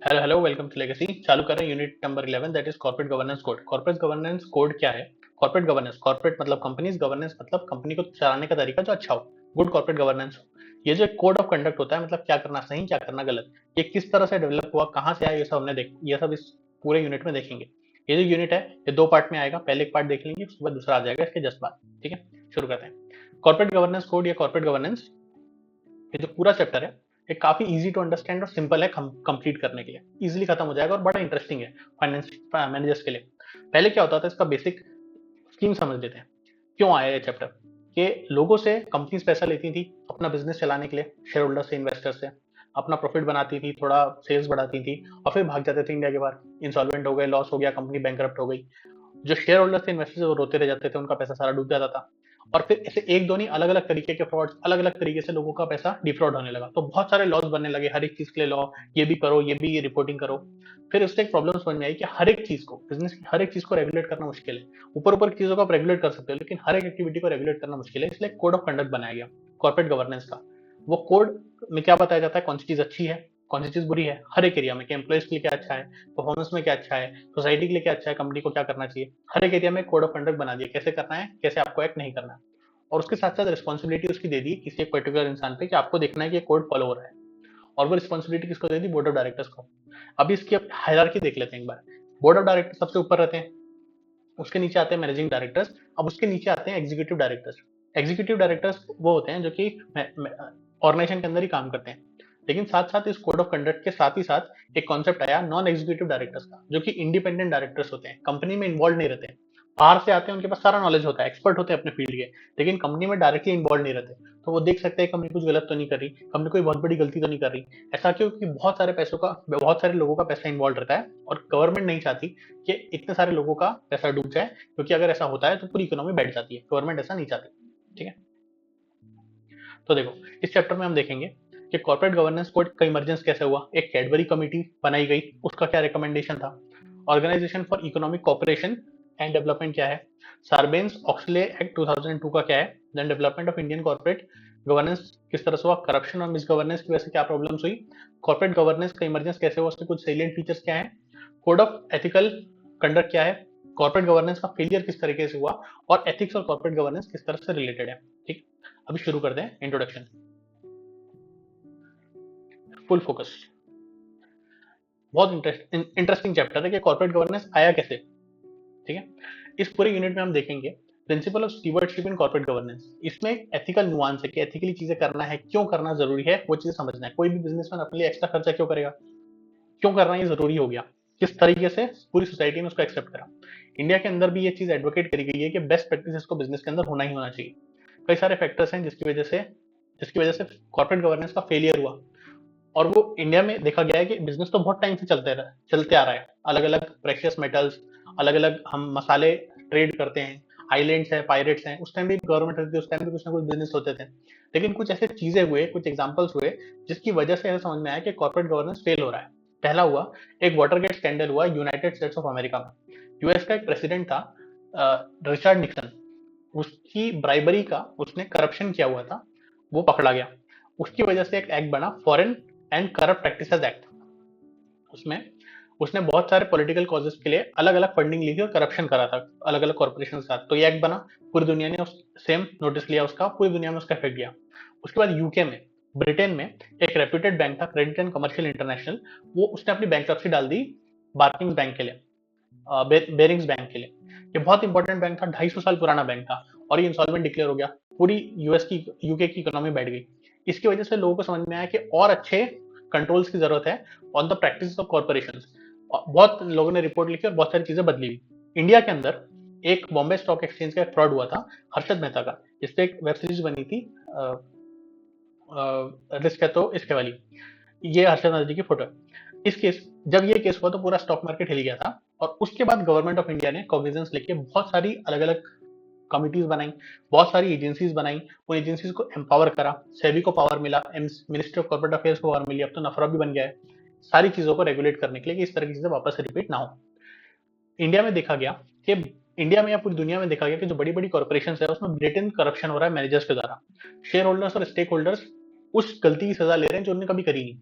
Hello hello, welcome to Legacy. चालू कर रहे हैं unit number 11, that is corporate governance code. Corporate governance code क्या है? कॉर्पोरेट गवर्नेंस, कॉर्पोरेट मतलब कंपनीज, गवर्नेंस मतलब कंपनी को चलाने का तरीका जो अच्छा हो, गुड कॉर्पोरेट गवर्नेंस हो। ये जो एक कोड ऑफ कंडक्ट होता है, मतलब क्या करना सही, क्या करना गलत, ये किस तरह से डेवलप हुआ, कहाँ से आया, ये सब इस पूरे यूनिट में देखेंगे। ये जो यूनिट है ये दो पार्ट में आएगा, पहले एक पार्ट देख लेंगे, उसके बाद दूसरा आ जाएगा इसके जस्ट बाद। ठीक है, शुरू करते हैं। कॉर्पोरेट गवर्नेंस कोड या कॉर्पोरेट गवर्नेंस, ये जो पूरा चैप्टर है ये काफी इजी टू अंडरस्टैंड और सिंपल है कंप्लीट करने के लिए, इजीली खत्म हो जाएगा और बड़ा इंटरेस्टिंग है फाइनेंस मैनेजर्स के लिए। पहले क्या होता था, इसका बेसिक स्कीम समझ लेते हैं। क्यों आया ये चैप्टर? कि लोगों से कंपनीज पैसा लेती थी अपना बिजनेस चलाने के लिए, शेयर होल्डर से, इन्वेस्टर से, अपना प्रॉफिट बनाती थी, थोड़ा सेल्स बढ़ाती थी और फिर भाग जाते थे इंडिया के बाहर। इंसॉल्वेंट हो गए, लॉस हो गया, कंपनी बैंकरप्ट हो गई। जो शेयर होल्डर थे, इन्वेस्टर्स, वो रोते रह जाते थे, उनका पैसा सारा डूब जाता था। और फिर ऐसे एक दो नहीं, अलग अलग तरीके के फ्रॉड, अलग अलग तरीके से लोगों का पैसा डिफ्रॉड होने लगा, तो बहुत सारे लॉस बनने लगे। हर एक चीज के लिए लॉ, ये भी करो, ये भी रिपोर्टिंग करो। फिर उससे एक प्रॉब्लम समझ में आई कि हर एक चीज को, बिजनेस की हर एक चीज को रेगुलेट करना मुश्किल है। ऊपर ऊपर की चीजों को आप रेगुलेट कर सकते हो, लेकिन हर एक एक्टिविटी को रेगुलेट करना मुश्किल है, इसलिए कोड ऑफ कंडक्ट बनाया गया कॉर्पोरेट गवर्नेंस का। वो कोड में क्या बताया जाता है, कौन सी चीज अच्छी है, कौन सी चीज बुरी है, हर एक एरिया में, कि एम्प्लॉइज के लिए क्या अच्छा है, परफॉर्मेंस में क्या अच्छा है, सोसाइटी के लिए क्या अच्छा है, कंपनी को क्या करना चाहिए, हर एक एरिया में कोड ऑफ कंडक्ट बना दिया, कैसे करना है, कैसे आपको एक्ट नहीं करना है। और उसके साथ साथ रिस्पॉन्सिबिलिटी उसकी दे दी किसी एक पर्टिकुलर इंसान पे कि आपको देखना है कि कोड फॉलो हो रहा है। और वो रिस्पॉन्सिबिलिटी किसको दे दी? बोर्ड ऑफ डायरेक्टर्स को। अब इसकी हायरार्की देख लेते हैं एक बार। बोर्ड ऑफ डायरेक्टर सबसे ऊपर रहते हैं, उसके नीचे आते हैं मैनेजिंग डायरेक्टर्स, अब उसके नीचे आते हैं एग्जीक्यूटिव डायरेक्टर्स। एग्जीक्यूटिव डायरेक्टर्स वो होते हैं जो कि ऑर्गेनाइजेशन के अंदर ही काम करते हैं। लेकिन साथ साथ इस कोड ऑफ कंडक्ट के साथ ही साथ एक कॉन्सेप्ट आया नॉन एग्जीक्यूटिव डायरेक्टर्स का, जो कि इंडिपेंडेंट डायरेक्टर्स होते हैं, कंपनी में इन्वॉल्व नहीं रहते। बाहर से आते हैं, उनके पास सारा नॉलेज होता है, एक्सपर्ट होते हैं अपने फील्ड के, लेकिन कंपनी में डायरेक्टली इन्वॉल्व नहीं रहते। तो वो देख सकते हैं कंपनी कुछ गलत तो नहीं कर रही, कंपनी कोई बहुत बड़ी गलती तो नहीं कर रही। ऐसा क्यों? क्योंकि बहुत सारे पैसों का, बहुत सारे लोगों का पैसा इन्वॉल्व रहता है, और गवर्नमेंट नहीं चाहती कि इतने सारे लोगों का पैसा डूब जाए, क्योंकि अगर ऐसा होता है तो पूरी इकोनॉमी बैठ जाती है। गवर्नमेंट ऐसा नहीं चाहती। ठीक है, तो देखो, इस चैप्टर में हम देखेंगे कि कॉर्पोरेट गवर्नेंस कोड का इमरजेंस कैसे हुआ, एक कैडबरी कमेटी बनाई गई, उसका क्या रिकमेंडेशन था, organisation for economic cooperation and development क्या है, सार्बेन्स ऑक्सले एक्ट 2002 का क्या है, then development of Indian corporate governance किस तरह से हुआ, करप्शन और मिस गवर्नेंस की वजह से क्या प्रॉब्लम्स हुई, कॉर्पोरेट गवर्नेंस का इमरजेंस कैसे हुआ, उसके कुछ सैलिएंट फीचर्स क्या है, कोड ऑफ एथिकल कंडक्ट क्या है, कॉर्पोरेट गवर्नेंस का फेलियर किस तरीके से हुआ, और एथिक्स और कॉर्पोरेट गवर्नेंस किस तरह से रिलेटेड है। ठीक, अभी शुरू करते हैं इंट्रोडक्शन। Full focus. बहुत इंटरेस्टिंग चैप्टर है कि कॉर्पोरेट गवर्नेंस आया कैसे। ठीक है, इस पूरे यूनिट में हम देखेंगे principle of stewardship in corporate governance. इसमें एथिकल नुआंस है कि एथिकली चीजें करना है, क्यों करना जरूरी है, वो चीजें समझना है। कोई भी बिजनेसमैन अपने लिए एक्स्ट्रा खर्चा क्यों करेगा, क्यों करना ये जरूरी हो गया, किस तरीके से पूरी सोसाइटी ने उसको एक्सेप्ट करा। इंडिया के अंदर भी ये चीज एडवोकेट करी गई है कि बेस्ट प्रैक्टिस को बिजनेस के अंदर होना ही होना चाहिए। कई सारे फैक्टर्स हैं जिसकी वजह से कॉर्पोरेट गवर्नेंस का फेलियर हुआ। और वो इंडिया में देखा गया है कि बिजनेस तो बहुत टाइम से चलते आ रहा है। अलग अलग प्रेशियस मेटल्स, अलग अलग हम मसाले ट्रेड करते हैं, आइलैंड्स हैं, पायरेट्स हैं, उस टाइम भी गवर्नमेंट रहती थी, उस टाइम भी कुछ ना कुछ बिजनेस होते थे। लेकिन कुछ ऐसे चीजें हुए, कुछ एग्जांपल्स हुए, जिसकी वजह से ऐसा समझ में आया कि कॉर्पोरेट गवर्नेंस फेल हो रहा है। पहला हुआ, एक वाटरगेट स्कैंडल हुआ यूनाइटेड स्टेट्स ऑफ अमेरिका में। यूएस का एक प्रेसिडेंट था, रिचर्ड निक्सन। उसकी ब्राइबरी का, उसने करप्शन किया हुआ था, वो पकड़ा गया। उसकी वजह से एक एक्ट बना, foreign and corrupt practices act. उसमें उसने बहुत सारे पॉलिटिकल कॉजेस के लिए अलग अलग फंडिंग ली थी और करप्शन करा था अलग अलग कॉर्पोरेशन के साथ। तो ये एक्ट बना, पूरी दुनिया ने सेम नोटिस लिया उसका, पूरी दुनिया में उसका इफेक्ट गया। उसके बाद यूके में, ब्रिटेन में एक रेप्यूटेड बैंक था, क्रेडिट एंड कमर्शियल इंटरनेशनल, वो उसने अपनी बैंकरप्सी डाल दी बार्किंग बैंक के लिए, बेरिंग्स बैंक के लिए। ये बहुत इंपॉर्टेंट बैंक था, 250 साल पुराना बैंक था, और ये इंसॉल्वेंट डिक्लेयर हो गया। पूरी यूके की इकोनॉमी बैठ गई। इसकी वजह से लोगों को समझ में आया कि और अच्छे कंट्रोल्स की जरूरत है on the practice of corporation. बहुत लोगों ने रिपोर्ट लिखी और बहुत सारी चीजें बदली हुई। इंडिया के अंदर एक बॉम्बे स्टॉक एक्सचेंज का फ्रॉड हुआ था, हर्षद मेहता का। इस पे एक वेब सीरीज बनी थी, रिस्क है तो इसके वाली, ये हर्षद मेहता जी की फोटो है। इस केस, जब ये केस हुआ तो पूरा स्टॉक मार्केट हिल गया था। और उसके बाद गवर्नमेंट ऑफ इंडिया ने कॉग्निजेंस लेके बहुत सारी अलग अलग कमिटीज बनाई, बहुत सारी एजेंसीज बनाई, उन एजेंसीज को एम्पावर करा, सेबी को पावर मिला, मिनिस्ट्री ऑफ कॉर्पोरेट अफेयर्स को पावर मिली, अब तो नफरा भी बन गया है, सारी चीजों को रेगुलेट करने के लिए कि इस तरह की चीजें वापस रिपीट ना हो। इंडिया में देखा गया कि इंडिया में या पूरी दुनिया में देखा गया कि जो बड़ी बड़ी कॉर्पोरेशन है उसमें ब्लेटेंट करप्शन हो रहा है मैनेजर्स के द्वारा। शेयर होल्डर्स और स्टेक होल्डर्स उस गलती की सजा ले रहे हैं जो उन्होंने कभी करी नहीं।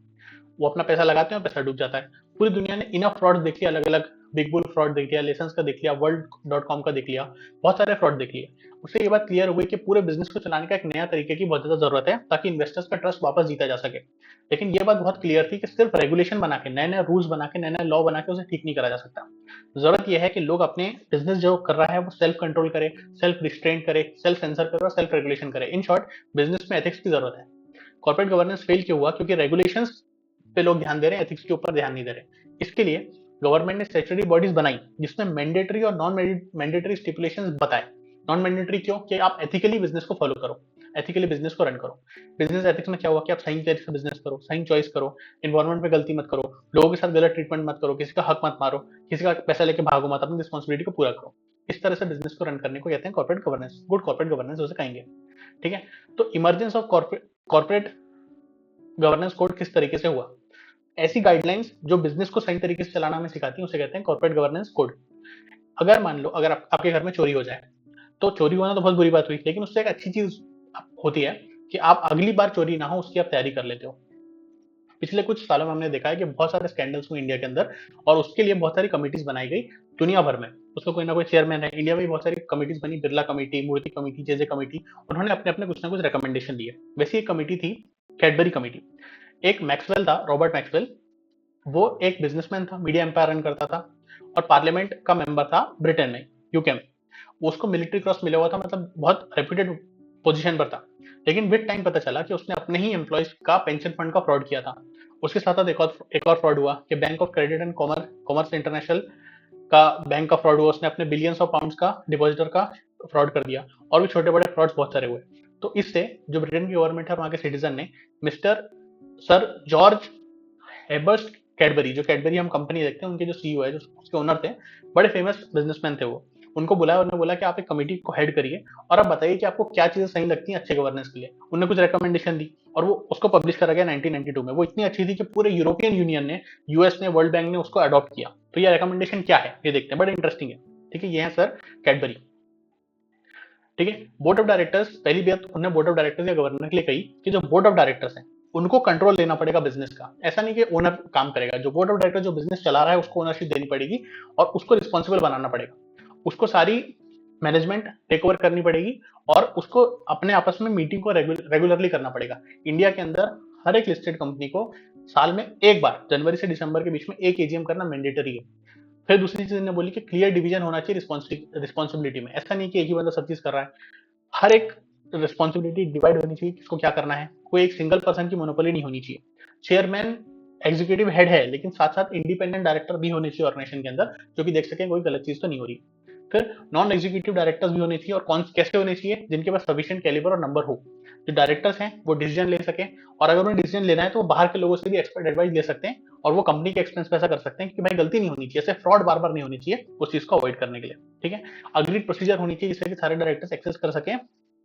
वो अपना पैसा लगाते हैं और पैसा डूब जाता है। पूरी दुनिया ने इनफ फ्रॉड देख लिया, अलग अलग बिग बुल फ्रॉड देख लिया, लेसन्स का देख लिया, वर्ल्ड.com का देख लिया, बहुत सारे फ्रॉड देख लिए। उससे ये बात क्लियर हो गई कि पूरे बिजनेस को चलाने का एक नया तरीके की बहुत ज्यादा जरूरत है, ताकि इन्वेस्टर्स का ट्रस्ट वापस जीता जा सके। लेकिन ये बात बहुत क्लियर थी कि सिर्फ रेगुलेशन बना के, नए नए रूल्स बना के, नए नए लॉ बना के उसे ठीक नहीं करा जा सकता। जरूरत यह है कि लोग अपने बिजनेस जो कर रहा है वो सेल्फ कंट्रोल करे, सेल्फ रिस्ट्रेंट करे, सेल्फ सेंसर करे और सेल्फ रेगुलेशन करे। इन शॉर्ट, बिजनेस में एथिक्स की जरूरत है। कॉर्पोरेट गवर्नेंस फेल क्यों हुआ? क्योंकि रेगुलेशंस पे लोग ध्यान दे रहे हैं, एथिक्स के ऊपर ध्यान नहीं दे रहे। इसके लिए गवर्नमेंट ने स्टैट्यूटरी बॉडीज बनाई जिसमें मैंडेटरी और नॉन मैंडेटरी स्टिपुलेशंस बताए। नॉन मैंडेटरी क्यों? कि आप एथिकली बिजनेस को फॉलो करो, एथिकली बिजनेस को रन करो। बिजनेस एथिक्स में क्या हुआ कि आप सही तरीके से बिजनेस करो, सही चॉइस करो, इन्वायरमेंट में गलती मत करो, लोगों के साथ गलत ट्रीटमेंट मत करो, किसी का हक मत मारो, किसी का पैसा लेके भागो मत, अपनी रिस्पॉन्सिबिलिटी को पूरा करो। इस तरह से बिजनेस को रन करने को कहते हैं corporate governance. Good corporate governance उसे कहेंगे। ठीक है। तो emergence of corporate governance code किस तरीके से हुआ? ऐसी गाइडलाइंस जो बिजनेस को सही तरीके से चलाना हमें सिखाती है उसे कहते हैं कॉर्पोरेट गवर्नेंस कोड। अगर मान लो, अगर आपके घर में चोरी हो जाए, तो चोरी होना तो बहुत बुरी बात हुई, लेकिन उससे एक अच्छी चीज होती है कि आप अगली बार चोरी ना हो उसकी आप तैयारी कर लेते हो। पिछले कुछ सालों में हमने देखा है कि बहुत सारे स्कैंडल्स हुए इंडिया के अंदर, और उसके लिए बहुत सारी कमिटीज बनाई गई दुनिया भर में। उसका कोई ना कोई चेयरमैन है। इंडिया में भी बहुत सारी कमिटीज बनी, बिरला कमेटी, मूर्ति कमेटी, जेजे कमेटी। उन्होंने अपने अपने कुछ ना कुछ रिकमेंडेशन दिए। वैसी एक कमेटी थी कैडबरी कमेटी। एक मैक्सवेल था, रॉबर्ट मैक्सवेल। वो एक बिजनेसमैन था, मीडिया एम्पायर रन करता था, और पार्लियामेंट का मेंबर था ब्रिटेन में, यूके में। उसको मिलिट्री क्रॉस मिला हुआ था, मतलब बहुत रेप्यूटेड पोजीशन पर था। लेकिन विद टाइम पता चला कि उसने अपने ही एम्प्लॉयज का पेंशन फंड का फ्रॉड किया था। उसके साथ साथ एक और फ्रॉड हुआ कि bank of credit and commerce international का बैंक का फ्रॉड हुआ। उसने अपने बिलियंस ऑफ पाउंड्स का डिपॉजिटर का फ्रॉड कर दिया, और भी छोटे बड़े फ्रॉड्स बहुत सारे हुए। तो इससे जो ब्रिटेन की गवर्नमेंट है, वहां के सिटीजन ने मिस्टर सर जॉर्ज हेबर्स्ट कैडबरी, जो कैडबरी हम कंपनी देखते हैं, उनके जो सीईओ है, जो उसके ओनर थे, बड़े फेमस बिजनेसमैन थे वो। उनको बुलाया, उन्होंने बोला कि आप एक कमेटी को हेड करिए और आप बताइए कि आपको क्या चीजें सही लगती हैं अच्छे गवर्नेंस के लिए। उन्होंने कुछ रिकमेंडेशन दी, और वो उसको पब्लिश करा गया 1992 में। वो इतनी अच्छी थी कि पूरे यूरोपियन यूनियन ने, यूएस ने, वर्ल्ड बैंक ने उसको अडॉप्ट किया। तो ये रिकमेंडेशन क्या है ये देखते हैं, बड़े इंटरेस्टिंग है। ठीक है, ये है सर कैडबरी। ठीक है। बोर्ड ऑफ डायरेक्टर्स, पहली बात उन्होंने बोर्ड ऑफ डायरेक्टर्स या गवर्नर के लिए कही कि जो बोर्ड ऑफ डायरेक्टर्स हैं उनको कंट्रोल लेना पड़ेगा बिजनेस का। ऐसा नहीं कि ओनर काम करेगा, जो बोर्ड ऑफ डायरेक्टर जो बिजनेस चला रहा है उसको ओनरशिप देनी पड़ेगी, और उसको रिस्पॉन्सिबल बनाना पड़ेगा। उसको सारी मैनेजमेंट टेक ओवर करनी पड़ेगी, और उसको अपने आपस में मीटिंग को रेगुलरली करना पड़ेगा। इंडिया के अंदर हर एक लिस्टेड कंपनी को साल में एक बार, जनवरी से दिसंबर के बीच में, एक एजीएम करना मैंडेटरी है। फिर दूसरी चीज ने बोली कि क्लियर डिवीजन होना चाहिए रिस्पॉन्सिबिलिटी में। ऐसा नहीं कि एक ही बंदा सब चीज कर रहा है, हर एक रिस्पॉन्सिबिलिटी डिवाइड होनी चाहिए, किसको क्या करना है। कोई एक सिंगल पर्सन की मोनोपोली नहीं होनी चाहिए। चेयरमैन एग्जीक्यूटिव हेड है, लेकिन साथ साथ इंडिपेंडेंट डायरेक्टर भी होने चाहिए ऑर्गेनाइजेशन के अंदर, जो कि देख सके कोई गलत चीज तो नहीं हो रही। फिर नॉन एग्जीक्यूटिव डायरेक्टर्स भी होने चाहिए, और कौन कैसे होने चाहिए? जिनके पास सफिशिएंट कैलिबर और नंबर हो। जो डायरेक्टर्स हैं वो डिसीजन ले सके, और अगर उन्हें डिसीजन लेना है तो वो बाहर के लोगों से भी एक्सपर्ट एडवाइस ले सकते हैं, और वो कंपनी के एक्सपेंस पे ऐसा कर सकते हैं कि भाई गलती नहीं होनी चाहिए, ऐसे फ्रॉड बार बार नहीं होनी चाहिए, उस चीज को अवॉइड करने के लिए। ठीक है। अग्रीड प्रोसीजर होनी चाहिए जिससे कि सारे डायरेक्टर्स एक्सेस कर सकें,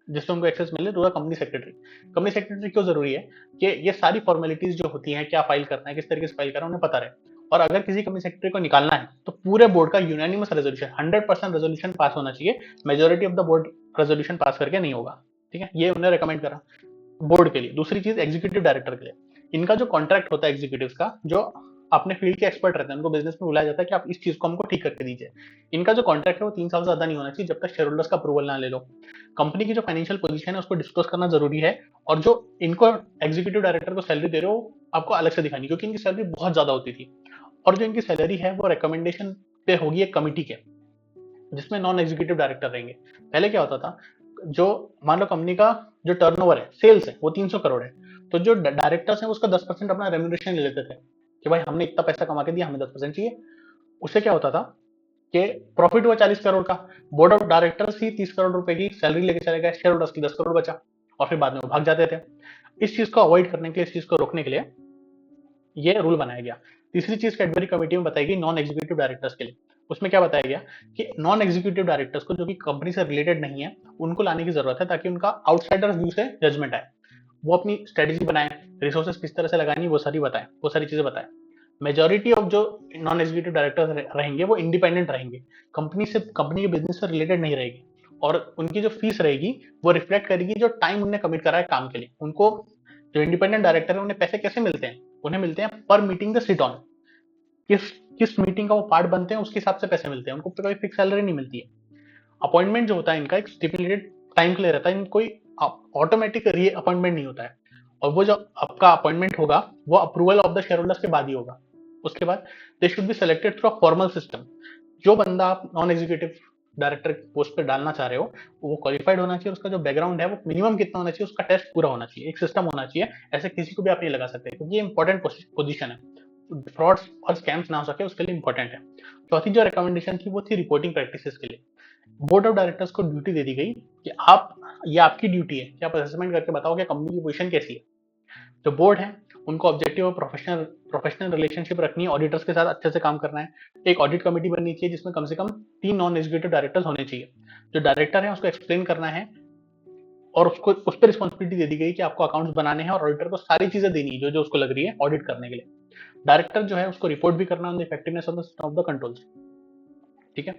जिससे उनको एक्सेस मिले to the company secretary. Company secretary क्यों जरूरी है? कि ये सारी फॉर्मेलिटीज जो होती हैं, क्या फाइल करना है, किस तरीके से फाइल करना है, उन्हें पता रहे। और अगर किसी कंपनी सेक्रेटरी को निकालना है तो पूरे बोर्ड का यूनानिमस रेजोल्यूशन, 100% रेजोल्यूशन पास होना चाहिए। Majority of the board resolution pass करके नहीं होगा। ठीक है, ये उन्हें रिकमेंड करा बोर्ड के लिए। दूसरी चीज एग्जीक्यूटिव डायरेक्टर के लिए, इनका जो कॉन्ट्रैक्ट होता है एग्जीक्यूटिव का, जो अपने फील्ड के एक्सपर्ट रहते हैं, उनको बिजनेस में बुलाया जाता है कि आप इस चीज को हमको ठीक करके दीजिए। इनका जो कॉन्ट्रैक्ट है वो 3 साल से ज्यादा नहीं होना चाहिए, जब तक शेयर होल्डर्स का अप्रूवल ना ले लो। कंपनी की जो फाइनेंशियल पोजीशन है उसको डिस्क्लोज करना जरूरी है, और जो इनको एग्जीक्यूटिव डायरेक्टर को सैलरी दे रहे हो आपको अलग से दिखानी, क्योंकि इनकी सैलरी बहुत ज्यादा होती थी। और जो इनकी सैलरी है वो रिकमेंडेशन पे होगी एक कमिटी के, जिसमें नॉन एग्जीक्यूटिव डायरेक्टर रहेंगे। पहले क्या होता था, जो मान लो कंपनी का जो टर्नओवर है, सेल्स है, वो 300 करोड़ है, तो जो डायरेक्टर्स हैं उसका 10% अपना रेम्यूनरेशन ले लेते थे कि भाई हमने इतना पैसा कमा के दिया, हमें 10% चाहिए। उससे क्या होता था कि प्रॉफिट हुआ 40 करोड़ का, बोर्ड ऑफ डायरेक्टर्स ही 30 करोड़ रुपए की सैलरी लेके चले गए, शेयर होल्डर्स की 10 करोड़ बचा, और फिर बाद में वो भाग जाते थे। इस चीज को अवॉइड करने के लिए, इस चीज को रोकने के लिए ये रूल बनाया गया। तीसरी चीज कैडबरी कमेटी में बताई गई नॉन एग्जीक्यूटिव डायरेक्टर्स के लिए। उसमें क्या बताया गया कि नॉन एग्जीक्यूटिव डायरेक्टर्स को, जो कि कंपनी से रिलेटेड नहीं है, उनको लाने की जरूरत है, ताकि उनका आउटसाइडर व्यू से जजमेंट आए। वो अपनी स्ट्रेटेजी बनाए, रिसोर्सेज किस तरह से लगानी वो सारी बताएं, वो सारी चीजें बताएं। मेजोरिटी ऑफ जो नॉन एग्जीक्यूटिव डायरेक्टर्स रहेंगे वो इंडिपेंडेंट रहेंगे, कंपनी के बिजनेस से रिलेटेड नहीं रहेगी, और उनकी जो फीस रहेगी वो रिफ्लेक्ट करेगी जो टाइम उन्होंने कमिट करा है काम के लिए। उनको, जो इंडिपेंडेंट डायरेक्टर है, उन्हें पैसे कैसे मिलते हैं? उन्हें मिलते हैं पर मीटिंग द सिट ऑन। किस किस मीटिंग का वो पार्ट बनते हैं उसके हिसाब से पैसे मिलते हैं, उनको कोई फिक्स सैलरी नहीं मिलती है। अपॉइंटमेंट जो होता है इनका एक स्टिपुलेटेड टाइम के लिए रहता है, कोई ऑटोमेटिक री अपॉइंटमेंट नहीं होता है। और वो जो आपका अपॉइंटमेंट होगा वो approval of the share holders के बाद ही होगा। उसके बाद they should be selected through a formal system. जो बंदा आप नॉन एग्जीक्यूटिव डायरेक्टर पोस्ट पे डालना चाह रहे हो वो क्वालिफाइड होना चाहिए, उसका जो बैकग्राउंड है वो मिनिमम कितना होना चाहिए, उसका टेस्ट पूरा होना चाहिए, एक सिस्टम होना चाहिए। ऐसे किसी को भी आप नहीं लगा सकते क्योंकि ये इंपॉर्टेंट पोजीशन है, फ्रॉड्स और स्कैम्स ना हो सके उसके लिए इंपॉर्टेंट है। चौथी जो रिकमेंडेशन थी वो थी रिपोर्टिंग प्रैक्टिसेस के लिए। बोर्ड ऑफ डायरेक्टर्स को ड्यूटी दे दी गई कि आप, ये आपकी ड्यूटी है कि आप असेसमेंट करके बताओ कि कंपनी की पोजीशन कैसी है। जो बोर्ड है उनको ऑब्जेक्टिव और प्रोफेशनल रिलेशनशिप रखनी है, ऑडिटर्स के साथ अच्छे से काम करना है। एक ऑडिट कमेटी बननी चाहिए जिसमें कम से कम 3 नॉन एग्जीक्यूटिव डायरेक्टर्स होने चाहिए। जो डायरेक्टर है उसको एक्सप्लेन करना है और उसको उस पर रिस्पॉन्सिबिलिटी दे दी गई कि आपको अकाउंट्स बनाने हैं और ऑडिटर को सारी चीजें देनी है जो जो उसको लग रही है ऑडिट करने के लिए। डायरेक्टर जो है उसको रिपोर्ट भी करना on the effectiveness of the controls. ठीक है।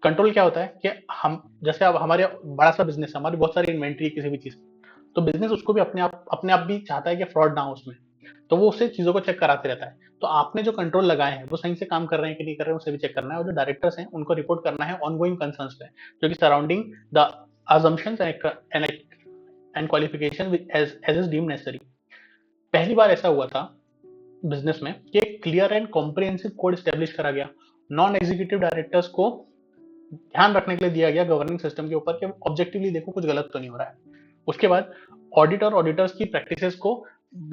कंट्रोल क्या होता है कि हम जैसे अब हमारे बड़ा सा बिजनेस है, हमारी बहुत सारी इन्वेंट्री है किसी भी चीज, तो बिजनेस उसको भी अपने आप भी चाहता है कि फ्रॉड ना हो उसमें, तो वो उससे चीजों को चेक कराते रहता है। तो आपने जो कंट्रोल लगाए हैं वो सही से काम कर रहे हैं कि नहीं कर रहे हैं उसे भी चेक करना है, और जो डायरेक्टर्स हैं उनको रिपोर्ट करना है ऑनगोइंग कंसर्न्स पे जो कि surrounding the assumptions and qualification as is deemed necessary। पहली बार ऐसा हुआ था बिजनेस में कि एक clear and comprehensive code establish करा गया नॉन एग्जीक्यूटिव डायरेक्टर्स को ध्यान रखने के लिए दिया गया गवर्निंग सिस्टम के ऊपर कि ऑब्जेक्टिवली देखो कुछ गलत तो नहीं हो रहा है। उसके बाद ऑडिट और ऑडिटर्स की प्रैक्टिसेस को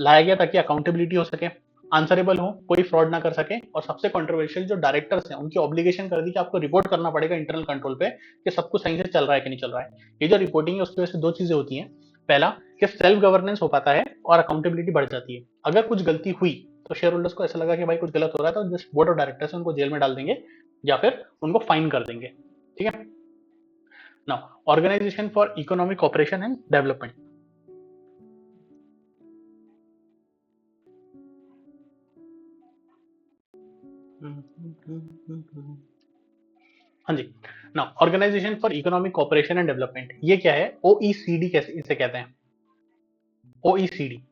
लाया गया ताकि अकाउंटेबिलिटी हो सके, आंसरेबल हो, कोई फ्रॉड ना कर सके। और सबसे कंट्रोवर्शियल जो डायरेक्टर्स हैं उनकी ऑब्लिगेशन कर दी कि आपको रिपोर्ट करना पड़ेगा इंटरनल कंट्रोल पे कि सब कुछ सही से चल रहा है कि नहीं चल रहा है। ये जो रिपोर्टिंग है उसकी वजह से दो चीजें होती हैं। पहला कि सेल्फ गवर्नेंस हो पाता है और अकाउंटेबिलिटी बढ़ जाती है। अगर कुछ गलती हुई तो शेयर होल्डर्स को ऐसा लगा कि भाई कुछ गलत हो रहा है तो जस्ट बोर्ड ऑफ डायरेक्टर्स उनको जेल में डाल देंगे या फिर उनको फाइन कर देंगे। ठीक है। Now organisation for economic cooperation and development. हाँ जी। Now organisation for economic cooperation and development ये क्या है? ओईसीडी कैसे इसे कहते हैं? OECD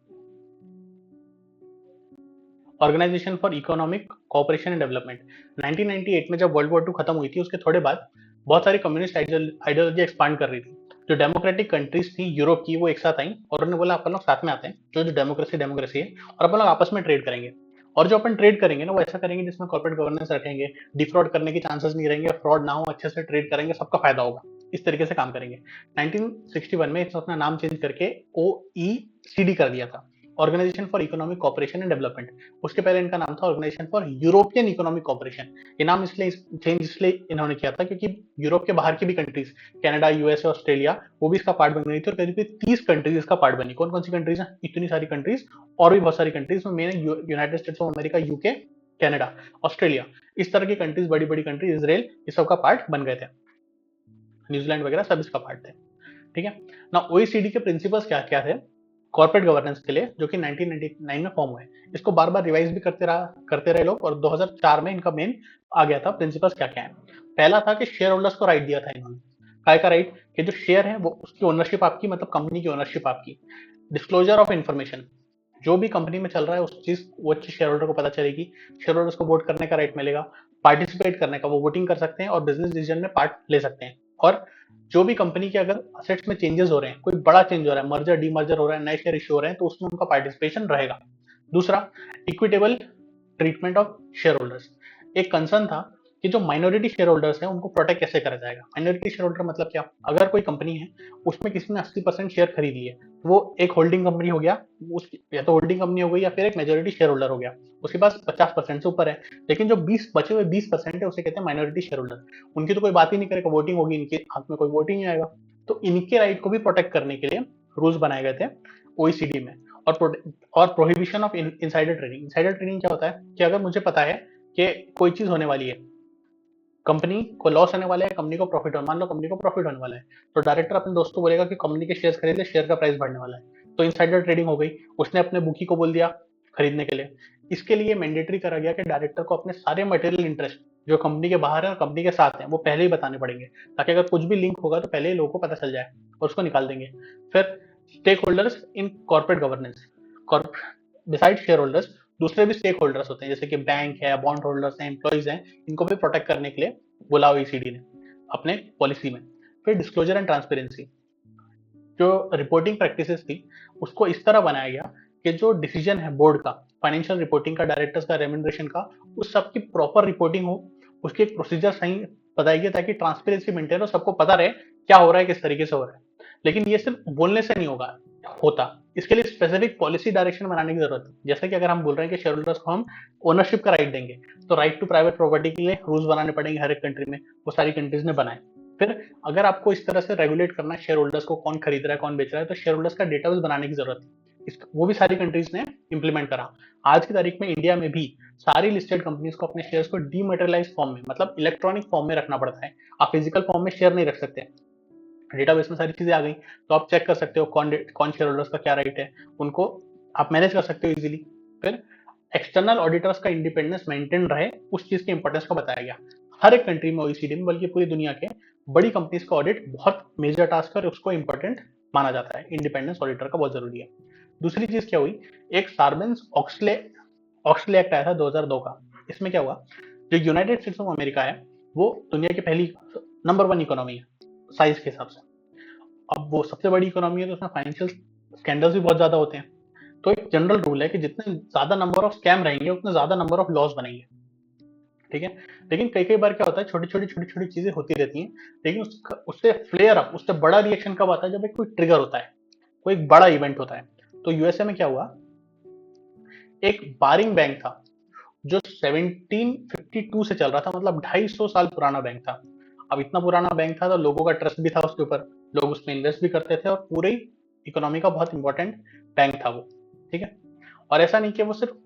organisation for economic cooperation and development. 1998 में जब वर्ल्ड वॉर 2 खत्म हुई थी उसके थोड़े बाद बहुत सारी कम्युनिस्ट आइडियोलॉजी एक्सपांड कर रही थी। जो डेमोक्रेटिक कंट्रीज थी यूरोप की वो एक साथ आई और उन्होंने बोला अपन लोग साथ में आते हैं, जो जो डेमोक्रेसी डेमोक्रेसी है, और अपन लोग आपस में ट्रेड करेंगे। और जो अपन ट्रेड करेंगे ना वो ऐसा करेंगे जिसमें कॉर्पोरेट गवर्नेंस रखेंगे, डिफ्रॉड करने के चांसेस नहीं रहेंगे, फ्रॉड ना हो, अच्छे से ट्रेड करेंगे, सबका फायदा होगा, इस तरीके से काम करेंगे। 1961 में इसने अपना नाम चेंज करके ओईसीडी कर दिया था, organisation for economic cooperation and development. उसके पहले इनका नाम था organisation for European economic cooperation. ये नाम इसलिए चेंज इसलिए इन्होंने किया था क्योंकि यूरोप के बाहर की भी कंट्रीज, कनाडा, यूएसए, ऑस्ट्रेलिया, वो भी इसका पार्ट बन रही थी और करीब 30 कंट्रीज इसका पार्ट बनी। कौन कौन सी कंट्रीज हैं? इतनी सारी कंट्रीज और भी बहुत सारी कंट्रीज में main United states of America, UK, Canada, Australia, इस तरह की कंट्रीज, बड़ी बड़ी कंट्रीज, इसराइल, इस सब का पार्ट बन गए थे, न्यूजीलैंड वगैरह सब इसका पार्ट थे। ठीक है ना। ओईसीडी के प्रिंसिपल्स क्या क्या थे कॉर्पोरेट गवर्नेंस के लिए, जो कि 1999 में फॉर्म हुए। इसको बार बार रिवाइज भी करते रहे लोग और 2004 में इनका मेन आ गया था प्रिंसिपल्स क्या क्या है। पहला था कि शेयर होल्डर्स को राइट दिया था इन्होंने। काय का राइट? कि जो शेयर है वो उसकी ओनरशिप आपकी, मतलब कंपनी की ओनरशिप आपकी। डिस्क्लोजर ऑफ इन्फॉर्मेशन, जो भी कंपनी में चल रहा है उस चीज वो चीज शेयर होल्डर को पता चलेगी। शेयर होल्डर्स को वोट करने का राइट मिलेगा, पार्टिसिपेट करने का, वो वोटिंग कर सकते हैं और बिजनेस डिसीजन में पार्ट ले सकते हैं। और जो भी कंपनी के अगर असेट्स में चेंजेस हो रहे हैं, कोई बड़ा चेंज हो रहा है, मर्जर डीमर्जर हो रहा है, नए शेयर इश्यू हो रहे हैं, तो उसमें उनका पार्टिसिपेशन रहेगा। दूसरा, equitable treatment of share holders. एक कंसर्न था कि जो माइनॉरिटी शेयर होल्डर्स हैं उनको प्रोटेक्ट कैसे करा जाएगा। माइनॉरिटी शेयर होल्डर मतलब क्या? अगर कोई कंपनी है उसमें किसी ने 80% शेयर खरीद लिए, वो एक होल्डिंग कंपनी हो गया, या तो होल्डिंग कंपनी हो गई या फिर एक मेजोरिटी शेयर होल्डर हो गया, उसके पास 50% से ऊपर है। लेकिन जो 20 बचे हुए 20% है उसे कहते हैं माइनॉरिटी शेयर होल्डर। उनकी तो कोई बात ही नहीं करेगा, वोटिंग होगी, इनके हाथ में कोई वोटिंग नहीं आएगा। तो इनके राइट को भी प्रोटेक्ट करने के लिए रूल्स बनाए गए थे ओईसीडी में। और prohibition of insider trading. Insider trading क्या होता है कि अगर मुझे पता है कि कोई चीज होने वाली है, कंपनी को लॉस होने वाला है, कंपनी को प्रॉफिट होने, मान लो कंपनी को प्रॉफिट होने वाला है, तो डायरेक्टर अपने दोस्त को बोलेगा कि कंपनी के शेयर खरीद ले, शेयर का प्राइस बढ़ने वाला है, तो इनसाइडर ट्रेडिंग हो गई। उसने अपने बुकी को बोल दिया खरीदने के लिए। इसके लिए मैंडेटरी करा गया कि डायरेक्टर को अपने सारे मटेरियल इंटरेस्ट जो कंपनी के बाहर है और कंपनी के साथ है वो पहले ही बताने पड़ेंगे, ताकि अगर कुछ भी लिंक होगा तो पहले ही लोगों को पता चल जाए और उसको निकाल देंगे। फिर stake holders in corporate governance. Beside share holders, दूसरे भी स्टेक होल्डर्स होते हैं, जैसे कि बैंक है, बॉन्ड होल्डर्स हैं, एम्प्लॉइज हैं, इनको भी प्रोटेक्ट करने के लिए बोला OECD ने अपने पॉलिसी में। फिर डिस्क्लोजर एंड ट्रांसपेरेंसी, जो रिपोर्टिंग प्रैक्टिसेस थी उसको इस तरह बनाया गया कि जो डिसीजन है बोर्ड का, फाइनेंशियल रिपोर्टिंग का, डायरेक्टर्स का, रेम्यूनरेशन का, उस सब की प्रॉपर रिपोर्टिंग हो, उसकी एक प्रोसीजर सही बताई गई ताकि ट्रांसपेरेंसी मेंटेन हो, सबको पता रहे क्या हो रहा है, किस तरीके से हो रहा है। लेकिन ये सिर्फ बोलने से नहीं होता, इसके लिए स्पेसिफिक पॉलिसी डायरेक्शन बनाने की जरूरत है। जैसे कि अगर हम बोल रहे हैं कि शेयर होल्डर्स को हम ओनरशिप का राइट देंगे, तो राइट टू प्राइवेट प्रॉपर्टी के लिए रूल्स बनाने पड़ेंगे हर एक कंट्री में, वो सारी कंट्रीज ने बनाए। फिर अगर आपको इस तरह से रेगुलेट करना है शेयर होल्डर्स को, कौन खरीद रहा है कौन बेच रहा है, तो शेयर होल्डर्स का डेटाबेस बनाने की जरूरत है, वो भी सारी कंट्रीज ने इंप्लीमेंट करा। आज की तारीख में इंडिया में भी सारी लिस्टेड कंपनीज को अपने शेयर्स को डीमेटेरियलाइज फॉर्म में, मतलब इलेक्ट्रॉनिक फॉर्म में रखना पड़ता है। आप फिजिकल फॉर्म में शेयर नहीं रख सकते। डेटाबेस में सारी चीजें आ गई, तो आप चेक कर सकते हो कौन शेयर होल्डर्स का क्या राइट है, उनको आप मैनेज कर सकते हो इजीली। फिर एक्सटर्नल ऑडिटर्स का इंडिपेंडेंस मेंटेन रहे, उस चीज की इंपॉर्टेंस को बताया गया। हर एक कंट्री में, OECD में, बल्कि पूरी दुनिया के बड़ी कंपनीज का ऑडिट बहुत मेजर टास्क है और उसको इंपॉर्टेंट माना जाता है। इंडिपेंडेंस ऑडिटर का बहुत जरूरी है। दूसरी चीज क्या हुई, एक सार्बेन्स ऑक्सले ऑक्सले एक्ट आया था 2002 का। इसमें क्या हुआ, जो यूनाइटेड स्टेट्स ऑफ अमेरिका है वो दुनिया की पहली नंबर 1 इकोनॉमी है साइज के हिसाब से। अब वो सबसे बड़ी इकोनॉमी है तो उसमें फाइनेंशियल स्कैंडल्स भी बहुत ज्यादा होते हैं। तो एक जनरल रूल है कि जितने ज्यादा नंबर ऑफ स्कैम रहेंगे उतने ज्यादा नंबर ऑफ लॉस बनेंगे, ठीक है। लेकिन कई कई बार क्या होता है, छोटी छोटी चीजें होती रहती हैं, लेकिन उससे फ्लेयर अप, उससे बड़ा रिएक्शन कब आता है, जब एक कोई ट्रिगर होता है, कोई एक बड़ा इवेंट होता है। तो यूएसए में क्या हुआ, एक बारिंग बैंक था जो 1752 से चल रहा था, मतलब 250 साल पुराना बैंक था। अब इतना पुराना बैंक था तो लोगों का ट्रस्ट भी था उसके ऊपर, लोग उसमें इन्वेस्ट भी करते थे, और पूरी इकोनॉमी का बहुत इंपॉर्टेंट बैंक था वो, ठीक है। और ऐसा नहीं कि वो सिर्फ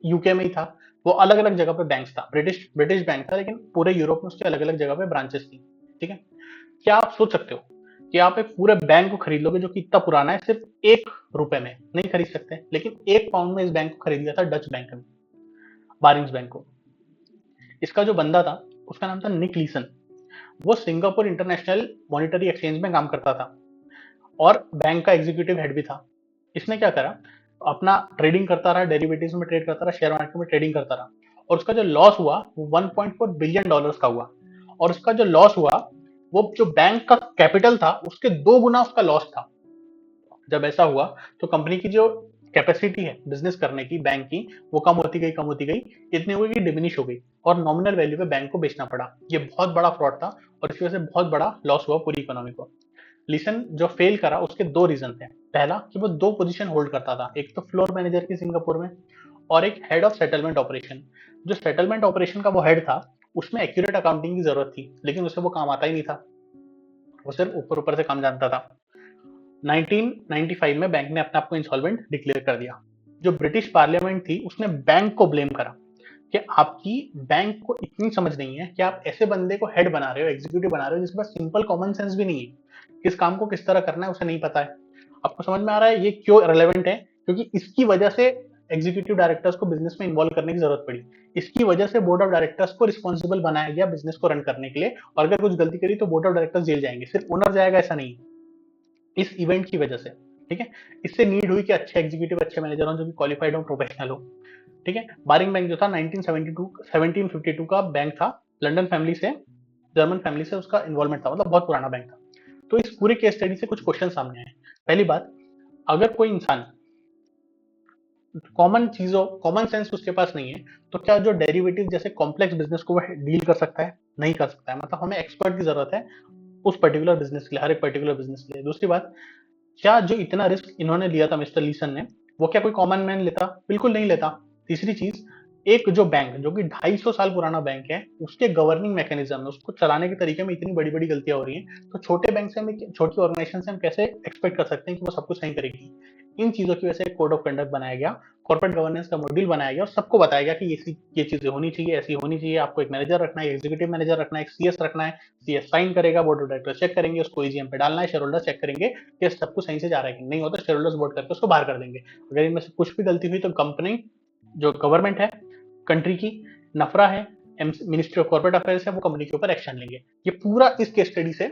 यूके में ही था, वो अलग अलग जगह पे बैंक था, ब्रिटिश बैंक था, लेकिन पूरे यूरोप में उसके अलग अलग जगह पे ब्रांचेस थी, ठीक है। क्या आप सोच सकते हो कि आप एक पूरे बैंक को खरीद लोगे जो कि इतना पुराना है, सिर्फ 1 रुपए में नहीं खरीद सकते, लेकिन 1 पाउंड में इस बैंक को खरीद लिया था डच बैंक ने, बारिंग्स बैंक को। इसका जो बंदा था उसका नाम था निक लीसन। वो सिंगापुर इंटरनेशनल मॉनिटरी एक्सचेंज में काम करता था और बैंक का एग्जीक्यूटिव हेड भी था। इसने क्या करा, अपना ट्रेडिंग करता रहा, डेरिवेटिव्स में ट्रेड करता रहा, शेयर मार्केट में ट्रेडिंग करता रहा, और उसका जो लॉस हुआ वो 1.4 बिलियन डॉलर्स का हुआ। और उसका जो लॉस हुआ, वो जो बैंक का कैपिटल था उसके 2 गुना उसका लॉस था। जब ऐसा हुआ तो कंपनी की जो कैपेसिटी है बिजनेस करने की बैंक की, वो कम होती गई, इतनी हुई कि डिमिनिश हो गई, और नॉमिनल वैल्यू पे बैंक को बेचना पड़ा। ये बहुत बड़ा फ्रॉड था और इसकी वजह से बहुत बड़ा लॉस हुआ पूरी इकोनॉमी को। लिसन जो फेल करा उसके 2 रीजन थे। पहला कि वो 2 पोजीशन होल्ड करता था, एक तो फ्लोर मैनेजर की सिंगापुर में, और एक हेड ऑफ सेटलमेंट ऑपरेशन। जो सेटलमेंट ऑपरेशन का वो हेड था, उसमें एक्यूरेट अकाउंटिंग की जरूरत थी, लेकिन उसे वो काम आता ही नहीं था, वो सिर्फ ऊपर ऊपर से काम जानता था। 1995 में बैंक ने अपने आप को इंसॉल्वेंट डिक्लेयर कर दिया। जो ब्रिटिश पार्लियामेंट थी उसने बैंक को ब्लेम करा कि आपकी बैंक को इतनी समझ नहीं है कि आप ऐसे बंदे को हेड बना रहे हो, एग्जीक्यूटिव बना रहे हो, जिसके पास सिंपल कॉमन सेंस भी नहीं है, किस काम को किस तरह करना है उसे नहीं पता है। आपको समझ में आ रहा है ये क्यों रेलेवेंट है, क्योंकि इसकी वजह से एग्जीक्यूटिव डायरेक्टर्स को बिजनेस में इन्वॉल्व करने की जरूरत पड़ी। इसकी वजह से बोर्ड ऑफ डायरेक्टर्स को रिस्पॉन्सिबल बनाया गया बिजनेस को रन करने के लिए, और अगर कुछ गलती करी तो बोर्ड ऑफ डायरेक्टर्स जेल जाएंगे, सिर्फ ओनर जाएगा ऐसा नहीं। इस इवेंट की वजह से, ठीक है। इससे नीड हुई कि अच्छे एग्जीक्यूटिव, अच्छे मैनेजर हो जो कि क्वालिफाइड हो, प्रोफेशनल हो, ठीक है। बारिंग बैंक जो था 1752 का बैंक था, लंदन फैमिली से, जर्मन फैमिली से उसका इन्वॉल्वमेंट था, मतलब बहुत पुराना बैंक था। तो इस पूरे केस स्टडी से कुछ क्वेश्चन सामने आए। पहली बात, अगर कोई इंसान कॉमन सेंस उसके पास नहीं है, तो क्या जो डेरिवेटिव जैसे कॉम्प्लेक्स बिजनेस को वह डील कर सकता है? नहीं कर सकता है, मतलब हमें एक्सपर्ट की जरूरत है उस पर्टिकुलर बिजनेस के लिए, हर एक पर्टिकुलर बिजनेस के लिए। दूसरी बात, क्या जो इतना रिस्क इन्होंने लिया था मिस्टर लीसन ने, वो क्या कोई कॉमन मैन लेता? बिल्कुल नहीं लेता। तीसरी चीज, एक जो बैंक जो कि 250 साल पुराना बैंक है, उसके गवर्निंग मैकेनिज्म में, उसको चलाने के तरीके में इतनी बड़ी बड़ी गलतियां हो रही हैं, तो छोटे बैंक से हम, छोटी ऑर्गेनाइजेशन से हम कैसे एक्सपेक्ट कर सकते हैं कि वो सब कुछ सही करेगी? इन चीजों की वजह से कोड ऑफ कंडक्ट बनाया गया, कॉर्पोरेट गवर्नेंस का मॉड्यूल बनाया गया, और सबको बताया गया कि ये चीजें होनी चाहिए, ऐसी होनी चाहिए। आपको एक मैनेजर रखना है, एग्जीक्यूटिव मैनेजर रखना है, एक सीएस रखना है, सीएस साइन करेगा, बोर्ड ऑफ डायरेक्टर चेक करेंगे, उसको ईजीएम पे डालना है, शेयर होल्डर चेक करेंगे कि सब कुछ सही से जा रहा है कि नहीं होता, शेयर होल्डर्स वोट करके उसको बाहर कर देंगे। अगर इनमें से कुछ भी गलती हुई तो कंपनी, जो गवर्नमेंट है कंट्री की, नफरा है, मिनिस्ट्री ऑफ कॉर्पोरेट अफेयर्स है, वो कंपनी के ऊपर एक्शन लेंगे। ये पूरा इस केस स्टडी से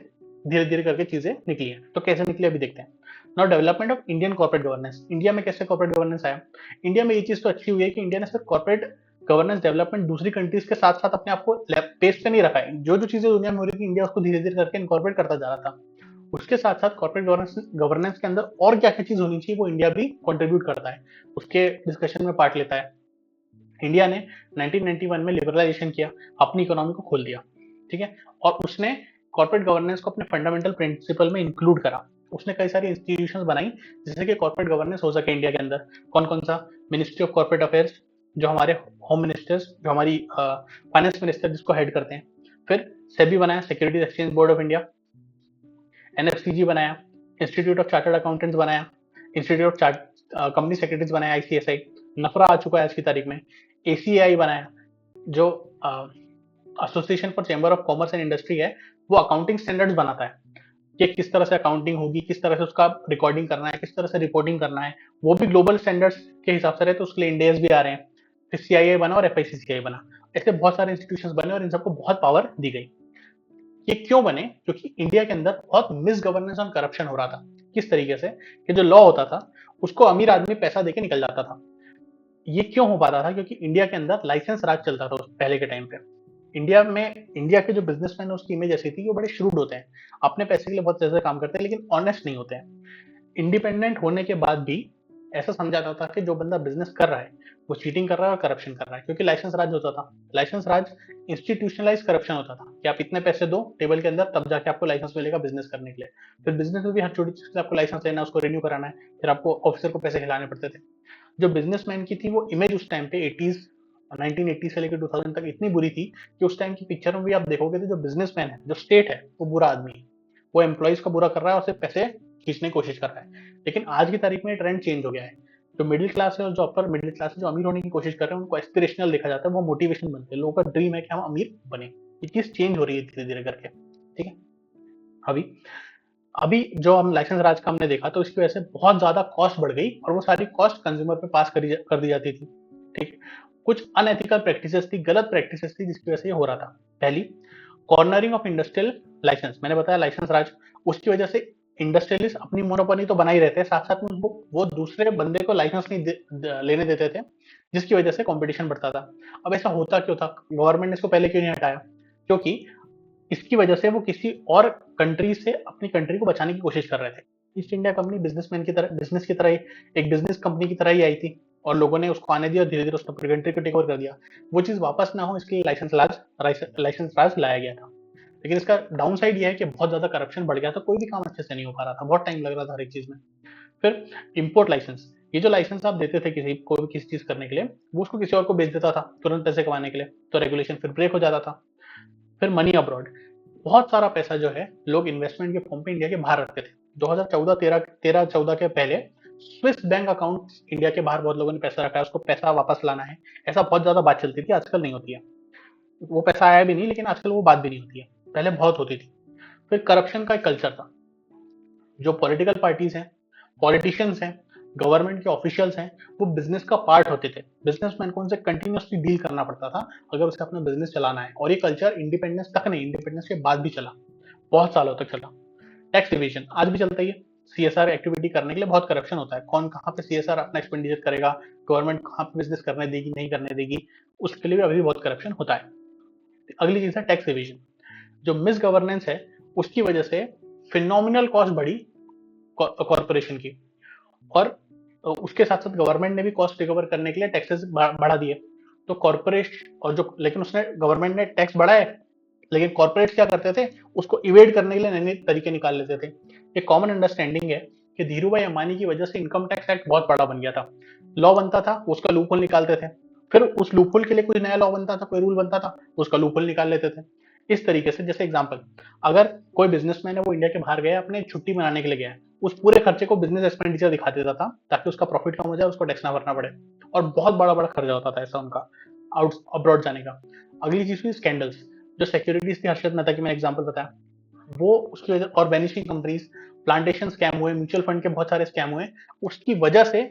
धीरे धीरे करके चीजें निकली है। तो कैसे निकली अभी देखते हैं। Now development of Indian corporate governance, India में कैसे कॉर्पोरेट गवर्नेंस आया? इंडिया में ये चीज तो अच्छी हुई है कि इंडिया ने सिर्फ कॉर्पोरेट गवर्नेंस डेवलपमेट दूसरी कंट्रीज के साथ साथ अपने आप को पेस पे नहीं रखा है। जो जो चीजें दुनिया में हो रही थी, इंडिया उसको धीरे धीरे करके इनकॉर्पोरेट करता जा रहा था। उसके साथ साथ कॉर्पोरेट गवर्नेंस के अंदर और क्या क्या चीज होनी चाहिए वो इंडिया भी कंट्रीब्यूट करता है, उसके डिस्कशन में पार्ट लेता है। इंडिया ने 1991 में लिबरलाइजेशन किया, अपनी इकोनॉमी को खोल दिया, ठीक है, और उसने कॉर्पोरेट गवर्नेंस को अपने फंडामेंटल प्रिंसिपल में इंक्लूड करा। उसने कई सारी इंस्टीट्यूशंस बनाई जिससे कि कॉर्पोरेट गवर्नेंस हो सके इंडिया के अंदर। कौन कौन सा? मिनिस्ट्री ऑफ कॉर्पोरेट अफेयर्स, जो हमारे होम मिनिस्टर्स, जो हमारी फाइनेंस मिनिस्टर जिसको हेड करते हैं। फिर सेबी बनाया, securities exchange board of India. NFCG बनाया, इंस्टीट्यूट ऑफ चार्टर्ड अकाउंटेंट्स बनाया, इंस्टीट्यूट ऑफ कंपनी सेक्रेटरीज बनाया, आईसीएसआई। नफरा आ चुका है आज की तारीख में। एसीआई बनाया, जो association for chamber of commerce and industry है, वो अकाउंटिंग स्टैंडर्ड्स बनाता है कि किस तरह से अकाउंटिंग होगी, किस तरह से उसका रिकॉर्डिंग करना है, किस तरह से रिपोर्टिंग करना है। वो भी ग्लोबल स्टैंडर्ड्स के हिसाब से रहे, तो उसके लिए इंडेक्स भी आ रहे हैं। फिर सीआईआई बना और एफआईसीसीआई बना। ऐसे बहुत सारे इंस्टीट्यूशंस बने और इन सबको बहुत पावर दी गई। ये क्यों बने? क्योंकि इंडिया के अंदर बहुत मिस गवर्नेंस और करप्शन हो रहा था। किस तरीके से कि जो लॉ होता था उसको अमीर आदमी पैसा देके निकल जाता था। ये क्यों हो पाता था? क्योंकि इंडिया के अंदर लाइसेंस राज चलता था पहले के टाइम पे। इंडिया के जो बिजनेसमैन है उसकी इमेज ऐसी थी कि वो बड़े श्रूड होते हैं, अपने पैसे के लिए बहुत ज्यादा काम करते हैं, लेकिन ऑनेस्ट नहीं होते हैं। इंडिपेंडेंट होने के बाद भी ऐसा समझा जाता था कि जो बंदा बिजनेस कर रहा है वो चीटिंग कर रहा है और करप्शन कर रहा है, क्योंकि लाइसेंस राज होता था। लाइसेंस राज इंस्टीट्यूशनलाइज करप्शन होता था कि आप इतने पैसे दो टेबल के अंदर, तब जाके आपको लाइसेंस मिलेगा बिजनेस करने के लिए। फिर बिजनेस में भी हर छोटी चीज से आपको लाइसेंस लेना है, उसको रिन्यू कराना है, फिर आपको ऑफिसर को पैसे खिलाने पड़ते थे। जो बिजनेसमैन की थी वो इमेज उस टाइम पे 1980 से लेकर 2000 तक इतनी बुरी थी कि उस टाइम की पिक्चर में भी आप देखोगे तो जो बिजनेसमैन है, जो स्टेट है, वो बुरा आदमी है। वो एम्प्लॉइज का बुरा कर रहा है और सिर्फ पैसे खींचने की कोशिश कर रहा है। लेकिन आज की तारीख में ट्रेंड चेंज हो गया है। जो मिडिल क्लास है और जो अपर मिडिल क्लास है, जो अमीर होने की कोशिश कर रहे हैं, उनको एस्पिरेशनल देखा जाता है, वो मोटिवेशन बनते हैं। लोगों का ड्रीम है कि हम अमीर बने। ये चीज चेंज हो रही है धीरे धीरे करके, ठीक है। अभी अभी जो हम लाइसेंस राज का हमने देखा, तो इसकी वजह से बहुत ज्यादा कॉस्ट बढ़ गई और वो सारी कॉस्ट कंज्यूमर पे पास कर दी जाती थी, ठीक है। कुछ अनएथिकल प्रैक्टिसेस थी, गलत प्रैक्टिसेस थी, जिसकी वजह से ये हो रहा था। पहली, कॉर्नरिंग ऑफ इंडस्ट्रियल लाइसेंस। मैंने बताया लाइसेंस राज, उसकी वजह से इंडस्ट्रियलिस्ट अपनी मोनोपोली तो बना ही रहते हैं, साथ साथ में वो दूसरे बंदे को लाइसेंस नहीं लेने देते थे, जिसकी वजह से कंपटीशन बढ़ता था। अब ऐसा होता क्यों था? गवर्नमेंट ने इसको पहले क्यों नहीं हटाया? क्योंकि इसकी वजह से वो किसी और कंट्री से अपनी कंट्री को बचाने की कोशिश कर रहे थे। ईस्ट इंडिया कंपनी बिजनेसमैन की तरह, बिजनेस की तरह ही, एक बिजनेस कंपनी की तरह ही आई थी, और लोगों ने उसको आने दिया और धीरे धीरे उसने अपनी कंट्री को टेक ओवर कर दिया। वो चीज वापस ना हो इसके लिए लाइसेंस राज लाया गया था। लेकिन इसका डाउन साइड ये है कि बहुत ज्यादा करप्शन बढ़ गया था, कोई भी काम अच्छे से नहीं हो पा रहा था, बहुत टाइम लग रहा था हर एक चीज में। फिर इम्पोर्ट लाइसेंस, ये जो लाइसेंस आप देते थे किसी को भी किसी चीज करने के लिए, वो उसको किसी और को बेच देता था तुरंत पैसे कमाने के लिए, तो रेगुलेशन फिर ब्रेक हो जाता था। फिर मनी अब्रॉड, बहुत सारा पैसा जो है लोग इन्वेस्टमेंट के फॉर्म पे इंडिया के बाहर रखते थे। 2014 के पहले स्विस बैंक अकाउंट इंडिया के बाहर बहुत लोगों ने पैसा रखा है, उसको पैसा वापस लाना है, ऐसा बहुत ज्यादा बात चलती थी। आजकल नहीं होती है, वो पैसा आया भी नहीं, लेकिन आजकल वो बात भी नहीं होती है, पहले बहुत होती थी। फिर करप्शन का एक कल्चर था। जो पॉलिटिकल पार्टीज हैं, पॉलिटिशियंस हैं, गवर्नमेंट के ऑफिशियल्स हैं, वो बिजनेस का पार्ट होते थे। बिजनेसमैन को उनसे कंटिन्यूसली डील करना पड़ता था अगर उसे अपना बिजनेस चलाना है। और ये कल्चर इंडिपेंडेंस तक नहीं, इंडिपेंडेंस के बाद भी चला, बहुत सालों तक चला। टैक्स इवेजन आज भी चलता ही है। सीएसआर एक्टिविटी करने के लिए बहुत करप्शन होता है। कौन कहाँ पे सीएसआर अपना एक्सपेंडिचर करेगा, गवर्नमेंट कहाँ पे बिजनेस करने देगी नहीं करने देगी, उसके लिए भी अभी बहुत करप्शन होता है। अगली चीज है टैक्स इवेजन। जो मिस गवर्नेंस है उसकी वजह से फिनोमिनल कॉस्ट बढ़ी कॉर्पोरेशन की, और उसके साथ साथ गवर्नमेंट ने भी कॉस्ट रिकवर करने के लिए टैक्सेस बढ़ा दिए। तो कॉर्पोरेट और जो, लेकिन उसने गवर्नमेंट ने टैक्स बढ़ाए, लेकिन कॉर्पोरेट क्या करते थे, उसको इवेड करने के लिए नए नए तरीके निकाल लेते थे। एक कॉमन अंडरस्टैंडिंग है कि धीरूभाई अंबानी की वजह से इनकम टैक्स एक्ट बहुत बड़ा बन गया था। लॉ बनता था, उसका लूप होल निकालते थे, फिर उस लूप होल के लिए कोई नया लॉ बनता था, कोई रूल बनता था, उसका लूप होल निकाल लेते थे। इस तरीके से, जैसे एग्जाम्पल, अगर कोई बिजनेसमैन है वो इंडिया के बाहर गया, अपने छुट्टी मनाने के लिए गया है, उस पूरे खर्चे को बिजनेस एक्सपेंडिचर दिखा देता था ताकि उसका प्रॉफिट कम हो जाए, उसको टैक्स ना भरना पड़े। और बहुत बड़ा बड़ा खर्चा होता था ऐसा उनका आउट अब्रॉड जाने का। अगली चीज हुई स्कैंडल्स। जो सिक्योरिटीज थी, हर्षद मेहता की मैंने एग्जांपल बताया, वो उसकी वजह, और वैनिशिंग कंपनीज, प्लांटेशन स्कैम हुए, म्यूचुअल फंड के बहुत सारे स्कैम हुए, उसकी वजह से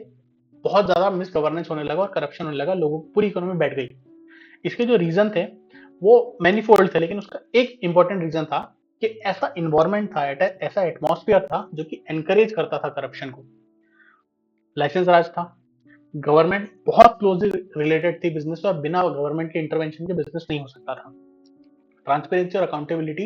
बहुत ज्यादा मिस गवर्नेंस होने लगा और करप्शन होने लगा, लोगों पूरी इकोनॉमी बैठ गई। इसके जो रीजन थे वो मैनीफोल्ड थे, लेकिन उसका एक इंपॉर्टेंट रीजन था कि ऐसा इन्वायरमेंट था, ऐसा एटमॉस्फेयर था जो कि एनकरेज करता था करप्शन को। लाइसेंस राज था, गवर्नमेंट बहुत क्लोजली रिलेटेड थी बिजनेस से, और बिना गवर्नमेंट के इंटरवेंशन के बिजनेस नहीं हो सकता था। ट्रांसपेरेंसी और अकाउंटेबिलिटी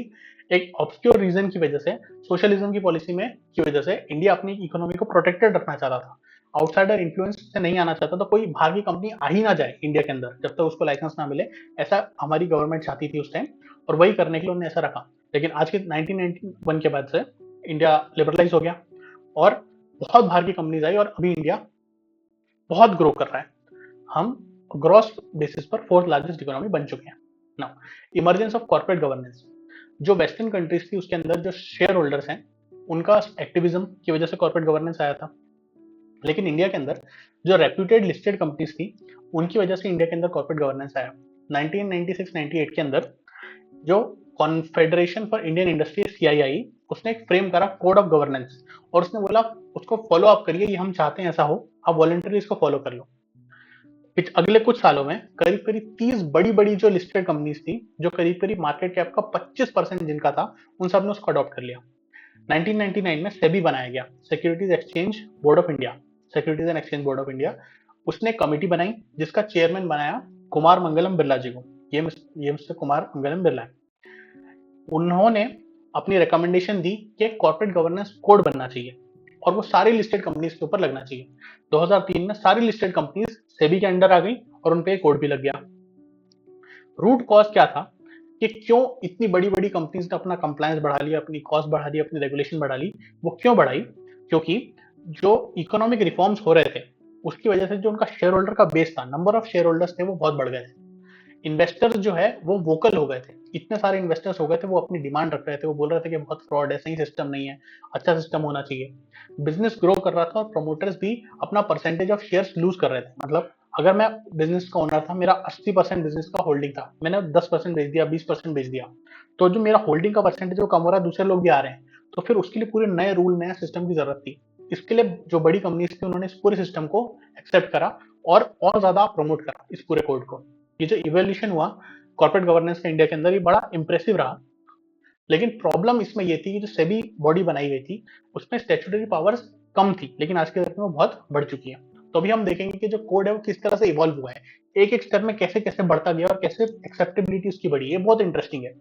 एक ऑब्सक्योर रीजन की वजह से, सोशलिज्म की पॉलिसी में की वजह से इंडिया अपनी इकोनॉमी को प्रोटेक्टेड रखना चाहता था। आउटसाइडर इन्फ्लुएंस से नहीं आना चाहता, तो कोई बाहर की कंपनी आ ही ना जाए इंडिया के अंदर जब तक उसको लाइसेंस ना मिले, ऐसा हमारी गवर्नमेंट चाहती थी उस टाइम, और वही करने के लिए उन्होंने ऐसा रखा। लेकिन आज के 1991 के बाद से इंडिया लिबरलाइज हो गया और बहुत बाहर की कंपनीज आई, और अभी इंडिया बहुत ग्रो कर रहा है। हम ग्रॉस बेसिस पर फोर्थ लार्जेस्ट इकोनॉमी बन चुके हैं। Now emergence of corporate governance, जो वेस्टर्न कंट्रीज थी उसके अंदर जो शेयर होल्डर्स हैं उनका एक्टिविज्म की वजह से कॉर्पोरेट गवर्नेंस आया था। लेकिन इंडिया के अंदर जो रेप्यूटेड लिस्टेड कंपनीज थी उनकी वजह से इंडिया के अंदर कॉर्पोरेट गवर्नेंस आया। 1996-98 के अंदर जो confederation for Indian industry CII, उसने एक फ्रेम करा कोड ऑफ गवर्नेंस, और उसने बोला उसको फॉलो अप करिए, ये हम चाहते हैं ऐसा हो, आप वॉलंटरी इसको फॉलो कर लो। अगले कुछ सालों में करीब करीब 30 बड़ी बड़ी जो लिस्टेड कंपनीज थी, जो करीब करीब मार्केट कैप का 25% जिनका था, उन सब ने उसको अडॉप्ट कर लिया। 1999 में सेबी बनाया गया, securities exchange board of India, securities and exchange board of India. उसने कमेटी बनाई जिसका चेयरमैन बनाया कुमार मंगलम बिरला जी को। ये मिस्टर कुमार मंगलम बिरला है। उन्होंने अपनी रिकमेंडेशन दी कि कॉर्पोरेट गवर्नेंस कोड बनना चाहिए और वो सारी लिस्टेड कंपनीज के ऊपर लगना चाहिए। 2003 में सारी लिस्टेड कंपनीज सेबी के अंडर आ गई और उन पे कोड भी लग गया। रूट कॉज क्या था कि क्यों इतनी बड़ी बड़ी कंपनीज ने अपना कंप्लायंस बढ़ा लिया, अपनी कॉस्ट बढ़ा ली, अपनी रेगुलेशन बढ़ा ली? वो क्यों बढ़ाई? क्योंकि जो इकोनॉमिक रिफॉर्म्स हो रहे थे उसकी वजह से जो उनका शेयर होल्डर का बेस था, नंबर ऑफ शेयर होल्डर्स थे, वो बहुत बढ़ गए थे। इन्वेस्टर्स जो है वो वोकल हो गए थे, इतने सारे इन्वेस्टर्स हो गए थे, वो अपनी डिमांड रख रहे थे, वो बोल रहे थे कि बहुत फ्रॉड है, सही सिस्टम नहीं है, अच्छा सिस्टम होना चाहिए। बिजनेस ग्रो कर रहा था और प्रमोटर्स भी अपना परसेंटेज ऑफ शेयर्स लूज कर रहे थे। मतलब अगर मैं बिजनेस का ओनर था, मेरा 80% बिजनेस का होल्डिंग था, मैंने 10% बेच दिया, 20% बेच दिया, तो जो मेरा होल्डिंग का परसेंटेज वो कम हो रहा है, दूसरे लोग भी आ रहे हैं, तो फिर उसके लिए पूरे नए रूल, नया सिस्टम की जरूरत थी। इसके लिए जो बड़ी कंपनीज थी उन्होंने इस पूरे सिस्टम को एक्सेप्ट करा और ज्यादा प्रमोट करा इस पूरे कोड को। ये जो इवोल्यूशन हुआ कॉर्पोरेट गवर्नेंस का इंडिया के अंदर, ये बड़ा इंप्रेसिव रहा। लेकिन प्रॉब्लम इसमें ये थी कि जो सेबी बॉडी बनाई गई थी उसमें स्टैट्यूटरी पावर्स कम थी, लेकिन आज के वक्त में बहुत बढ़ चुकी है। तो अभी हम देखेंगे कि जो कोड है वो किस तरह से इवॉल्व हुआ है, एक एक स्टेप में कैसे कैसे बढ़ता गया और कैसे एक्सेप्टेबिलिटी उसकी बढ़ी, ये बहुत इंटरेस्टिंग है।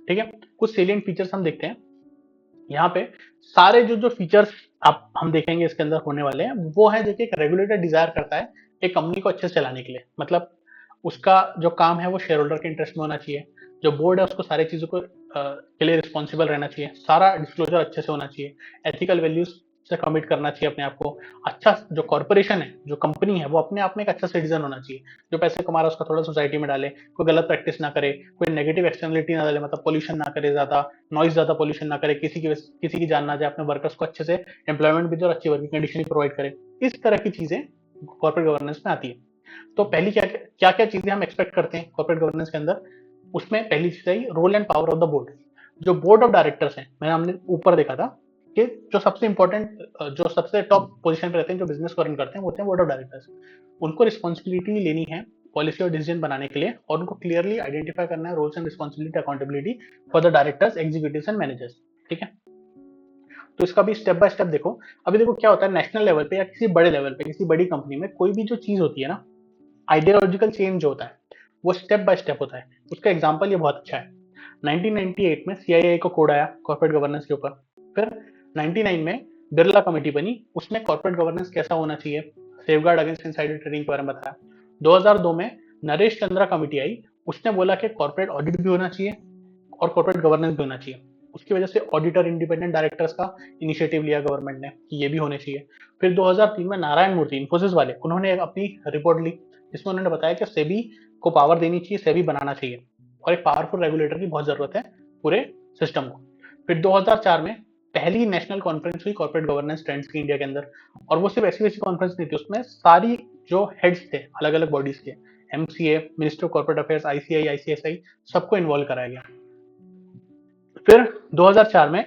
ठीक है, कुछ सेलिएंट फीचर्स हम देखते हैं यहाँ पे। सारे जो फीचर्स आप हम देखेंगे इसके अंदर होने वाले हैं, वो है जो कि एक रेगुलेटर डिजायर करता है एक कंपनी को अच्छे से चलाने के लिए। मतलब उसका जो काम है वो शेयर होल्डर के इंटरेस्ट में होना चाहिए, जो बोर्ड है उसको सारी चीजों को के लिए रिस्पॉन्सिबल रहना चाहिए, सारा डिस्क्लोजर अच्छे से होना चाहिए, एथिकल वैल्यूज से कमिट करना चाहिए अपने आप को। अच्छा, जो कॉर्पोरेशन है, जो कंपनी है, वो अपने आप में एक अच्छा सिटीजन होना चाहिए, जो पैसे कमा रहा है उसका थोड़ा सोसाइटी में डाले, कोई गलत प्रैक्टिस ना करे, कोई नेगेटिव एक्सटर्नलिटी ना डाले, मतलब पोल्यूशन ना करे, ज्यादा नॉइज, ज्यादा पोल्यूशन ना करे, किसी की जान ना जाए, अपने वर्कर्स को अच्छे से एम्प्लॉयमेंट भी दे और अच्छी वर्किंग कंडीशन प्रोवाइड करे। इस तरह की चीजें कॉर्पोरेट गवर्नेंस में आती है। तो पहली क्या क्या चीजें हम एक्सपेक्ट करते हैं कॉर्पोरेट गवर्नेंस के अंदर? उसमें पहली चीज आई role and power of the board. जो बोर्ड ऑफ डायरेक्टर्स हैं, मैंने हमने ऊपर देखा था कि जो सबसे इंपॉर्टेंट, जो सबसे टॉप पोजीशन पे रहते हैं, जो बिजनेस को रन करते हैं, वो होते हैं बोर्ड ऑफ डायरेक्टर्स। उनको रिस्पॉन्सिबिलिटी लेनी है पॉलिसी और डिसीजन बनाने के लिए, और उनको क्लियरली आइडेंटिफाई करना है roles and responsibility, accountability for the directors, executives and managers. ठीक है, तो इसका भी स्टेप बाय स्टेप देखो। अभी देखो क्या होता है नेशनल लेवल पे या किसी बड़े लेवल पे, किसी बड़ी कंपनी में कोई भी जो चीज होती है ना, आइडियोलॉजिकल चेंज जो होता है वो स्टेप बाय स्टेप होता है। उसका एग्जांपल ये बहुत अच्छा है। 1998 में CII को कोड आया कॉर्पोरेट गवर्नेंस के ऊपर। फिर 99 में बिरला कमेटी बनी, उसने कॉर्पोरेट गवर्नेंस कैसा होना चाहिए, सेफगार्ड अगेंस्ट इनसाइडर ट्रेडिंग के बारे में बताया। 2002 में नरेश चंद्रा कमेटी आई, उसने बोला कि कॉर्पोरेट ऑडिट भी होना चाहिए और कॉर्पोरेट गवर्नेंस भी होना चाहिए। उसकी वजह से ऑडिटर इंडिपेंडेंट डायरेक्टर्स का इनिशिएटिव लिया गवर्नमेंट ने कि ये भी होने चाहिए। फिर 2003 में नारायण मूर्ति, इन्फोसिस वाले, उन्होंने अपनी रिपोर्ट ली जिसमें उन्होंने बताया कि सेबी को पावर देनी चाहिए, सेबी बनाना चाहिए, और एक पावरफुल रेगुलेटर की बहुत जरूरत है पूरे सिस्टम को। फिर 2004 में पहली नेशनल कॉन्फ्रेंस हुई कॉर्पोरेट गवर्नेंस ट्रेंड्स की इंडिया के अंदर, और वो सिर्फ ऐसी वैसी कॉन्फ्रेंस नहीं थी, उसमें सारी जो हेड्स थे अलग अलग बॉडीज के, MCA, minister of corporate affairs, ICI, ICSI, सबको इन्वॉल्व कराया गया। फिर 2004 में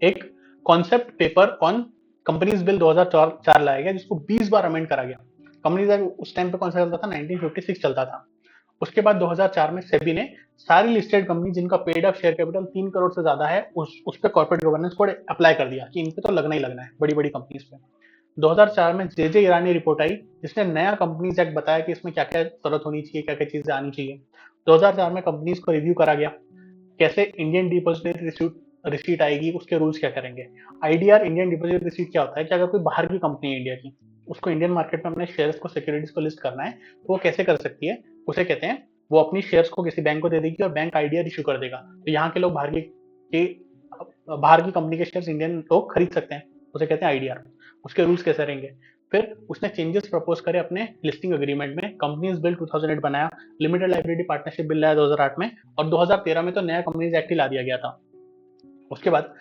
एक concept paper on companies bill 2004 लाया गया, जिसको 20 बार अमेंड करा गया। कंपनीज एक्ट उस टाइम पे कौन सा चलता था, 1956 चलता था, उसके बाद 2004 में सेबी ने सारी लिस्टेड कंपनी जिनका paid up share capital 3 crore से ज्यादा है उस पे कॉर्पोरेट गवर्नेंस कोड अप्लाई कर दिया कि इन पे तो लगना ही लगना है, बड़ी बड़ी कंपनीज पे। 2004 में जे ईरानी रिपोर्ट आई जिसने नया कंपनीज एक्ट बताया कि इसमें क्या क्या जरूरत होनी चाहिए, क्या क्या चीजें आनी चाहिए। 2004 में कंपनीज को रिव्यू करा गया, कैसे इंडियन डिपॉजिटरी रिसीट आएगी, उसके रूल्स क्या करेंगे। आईडीआर इंडियन डिपॉजिट रिसीट क्या होता है कि अगर कोई बाहर की कंपनी है इंडिया की, उसको इंडियन मार्केट में अपने शेयर्स को, सिक्योरिटीज को लिस्ट करना है, तो वो कैसे कर सकती है, उसे कहते हैं वो अपनी शेयर्स को किसी बैंक को दे देगी और बैंक आईडीआर इशू कर देगा, तो यहाँ के लोग बाहर की कंपनी के शेयर्स इंडियन लोग खरीद सकते हैं, उसे कहते हैं आईडीआर। उसके रूल्स कैसे रहेंगे। फिर उसने चेंजेस प्रपोज करे अपने लिस्टिंग एग्रीमेंट में, कंपनीज बिल 2008 बनाया, लिमिटेड लाइबिलिटी पार्टनरशिप बिल लाया 2008 में, और 2013 में तो नया कंपनीज एक्ट ही ला दिया गया था। उसके बाद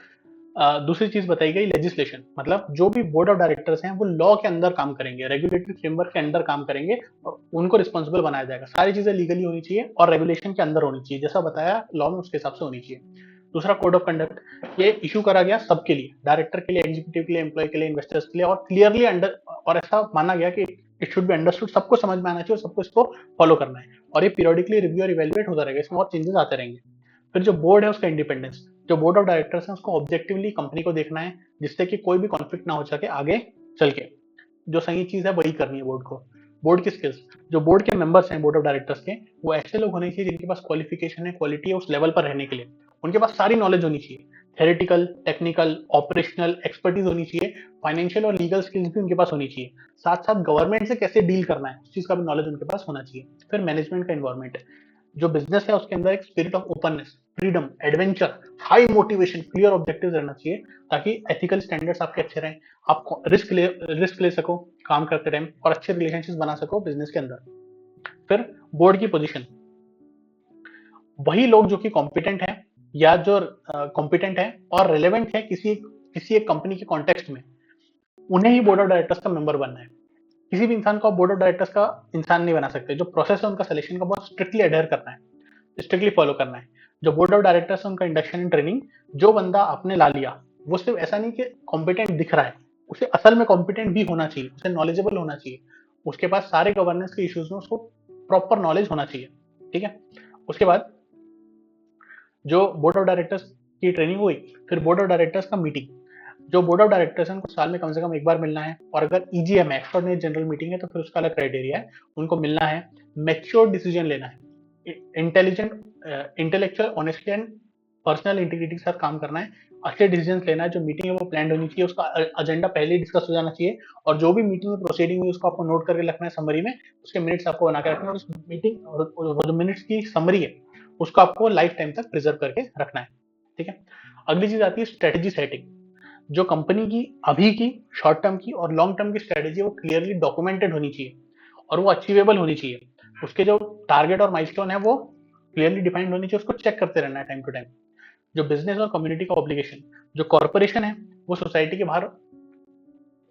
दूसरी चीज बताई गई लेजिस्लेशन, मतलब जो भी बोर्ड ऑफ डायरेक्टर्स हैं वो लॉ के अंदर काम करेंगे, रेगुलेटरी फ्रेमवर्क के अंदर काम करेंगे और उनको रिस्पॉन्सिबल बनाया जाएगा। सारी चीजें लीगली होनी चाहिए और रेगुलेशन के अंदर होनी चाहिए, जैसा बताया लॉ में उसके हिसाब से होनी चाहिए। दूसरा कोड ऑफ कंडक्ट, ये इशू करा गया सबके लिए, डायरेक्टर के लिए, एग्जीक्यूटिव के लिए, एम्प्लॉय के लिए, इन्वेस्टर्स के लिए, और क्लियरली अंडर, और ऐसा माना गया कि इट शुड बी अंडरस्टूड, सबको समझ में आना चाहिए और सबको इसको फॉलो करना है, और ये पीरियडिकली रिव्यू और इवेल्युएट होता रहेगा, इसमें और चेंजेस आते रहेंगे। फिर जो बोर्ड है उसका इंडिपेंडेंस, जो बोर्ड ऑफ डायरेक्टर्स है उसको ऑब्जेक्टिवली कंपनी को देखना है जिससे कि कोई भी कॉन्फ्लिक्ट ना हो सके आगे चल के, जो सही चीज है वही करनी है बोर्ड को। बोर्ड की स्किल्स, जो बोर्ड के मेंबर्स हैं बोर्ड ऑफ डायरेक्टर्स के, वो ऐसे लोग होने चाहिए जिनके पास क्वालिफिकेशन है, क्वालिटी है उस लेवल पर रहने के लिए, उनके पास सारी नॉलेज होनी चाहिए, थेरेटिकल, टेक्निकल, ऑपरेशनल एक्सपर्टीज होनी चाहिए, फाइनेंशियल और लीगल स्किल्स भी उनके पास होनी चाहिए, साथ साथ गवर्नमेंट से कैसे डील करना है उस चीज का भी नॉलेज उनके पास होना चाहिए। फिर मैनेजमेंट का इन्वायरमेंट, जो बिजनेस है उसके अंदर एक spirit of openness, freedom, adventure, high motivation, clear objectives रहना चाहिए ताकि एथिकल स्टैंडर्ड्स आपके अच्छे रहें, आप रिस्क ले सको काम करते टाइम, और अच्छे रिलेशनशिप बना सको बिजनेस के अंदर। फिर बोर्ड की पोजीशन, वही लोग जो कि कॉम्पिटेंट है या जो कॉम्पिटेंट है और रिलेवेंट है किसी किसी एक कंपनी के कॉन्टेक्स्ट में, उन्हें ही बोर्ड ऑफ डायरेक्टर्स का मेंबर बनना है। किसी भी इंसान को बोर्ड ऑफ डायरेक्टर्स का इंसान नहीं बना सकते, जो प्रोसेस है उनका सिलेक्शन का बहुत स्ट्रिक्टली अडेयर करना है, स्ट्रिक्टली फॉलो करना है। जो बोर्ड ऑफ डायरेक्टर्स है उनका इंडक्शन एंड ट्रेनिंग, जो बंदा आपने ला लिया वो सिर्फ ऐसा नहीं कि कॉम्पिटेंट दिख रहा है, उसे असल में कॉम्पिटेंट भी होना चाहिए, उसे नॉलेजेबल होना चाहिए, उसके पास सारे गवर्नेंस के इश्यूज में उसको प्रॉपर नॉलेज होना चाहिए। ठीक है। उसके बाद जो बोर्ड ऑफ डायरेक्टर्स की ट्रेनिंग हुई, फिर बोर्ड ऑफ डायरेक्टर्स का मीटिंग, जो बोर्ड ऑफ डायरेक्टर्स है उनको साल में कम से कम एक बार मिलना है, और अगर ईजीएम है, एक्स्ट्राऑर्डिनरी जनरल मीटिंग है, तो फिर उसका अलग क्राइटेरिया है, उनको मिलना है, मैच्योर डिसीजन लेना है, intelligent, intellectual honesty and personal integrity के साथ काम करना है, अच्छे डिसीजन लेना है, जो मीटिंग है वो प्लान होनी चाहिए, उसका एजेंडा पहले ही डिस्कस हो जाना चाहिए, और जो भी मीटिंग में प्रोसीडिंग हुई उसको आपको नोट करके रखना है समरी में, उसके मिनट्स आपको बना के रखना है, और उस मीटिंग और जो मिनट्स की समरी है उसको आपको लाइफ टाइम तक प्रिजर्व करके रखना है। ठीक है। अगली चीज आती है स्ट्रेटेजी सेटिंग, जो कंपनी की अभी की, शॉर्ट टर्म की और लॉन्ग टर्म की स्ट्रेटेजी वो क्लियरली डॉक्यूमेंटेड होनी चाहिए और वो अचीवेबल होनी चाहिए, उसके जो टारगेट और माइलस्टोन है वो क्लियरली डिफाइंड होनी चाहिए, उसको चेक करते रहना है टाइम टू टाइम। जो बिजनेस और कम्युनिटी का ऑब्लिगेशन, जो कॉर्पोरेशन है वो सोसाइटी के बाहर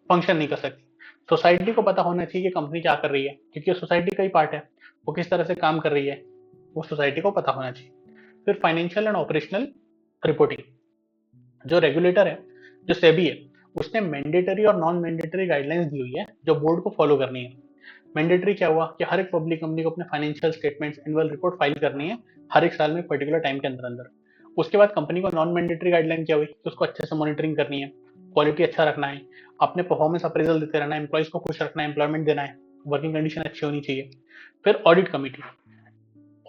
फंक्शन नहीं कर सकती, सोसाइटी को पता होना चाहिए कि कंपनी क्या कर रही है, क्योंकि सोसाइटी का ही पार्ट है, वो किस तरह से काम कर रही है वो सोसाइटी को पता होना चाहिए। फिर फाइनेंशियल एंड ऑपरेशनल रिपोर्टिंग, जो रेगुलेटर है, जो सेबी है, उसने मैंडेटरी और नॉन मैंडेटरी गाइडलाइंस दी हुई है जो बोर्ड को फॉलो करनी है। मैंडेटरी क्या हुआ कि हर एक पब्लिक कंपनी को अपने financial statements, annual report file करनी है हर एक साल में पर्टिकुलर टाइम के अंदर अंदर। उसके बाद कंपनी को नॉन मैंडेटरी गाइडलाइन क्या हुई कि उसको अच्छे से मॉनिटरिंग करनी है, क्वालिटी अच्छा रखना है, अपने परफॉर्मेंस अप्रेजल देते रहना है, एम्प्लॉइज को खुश रखना है, एम्प्लॉयमेंट देना है, वर्किंग कंडीशन अच्छी होनी चाहिए। फिर ऑडिट कमेटी,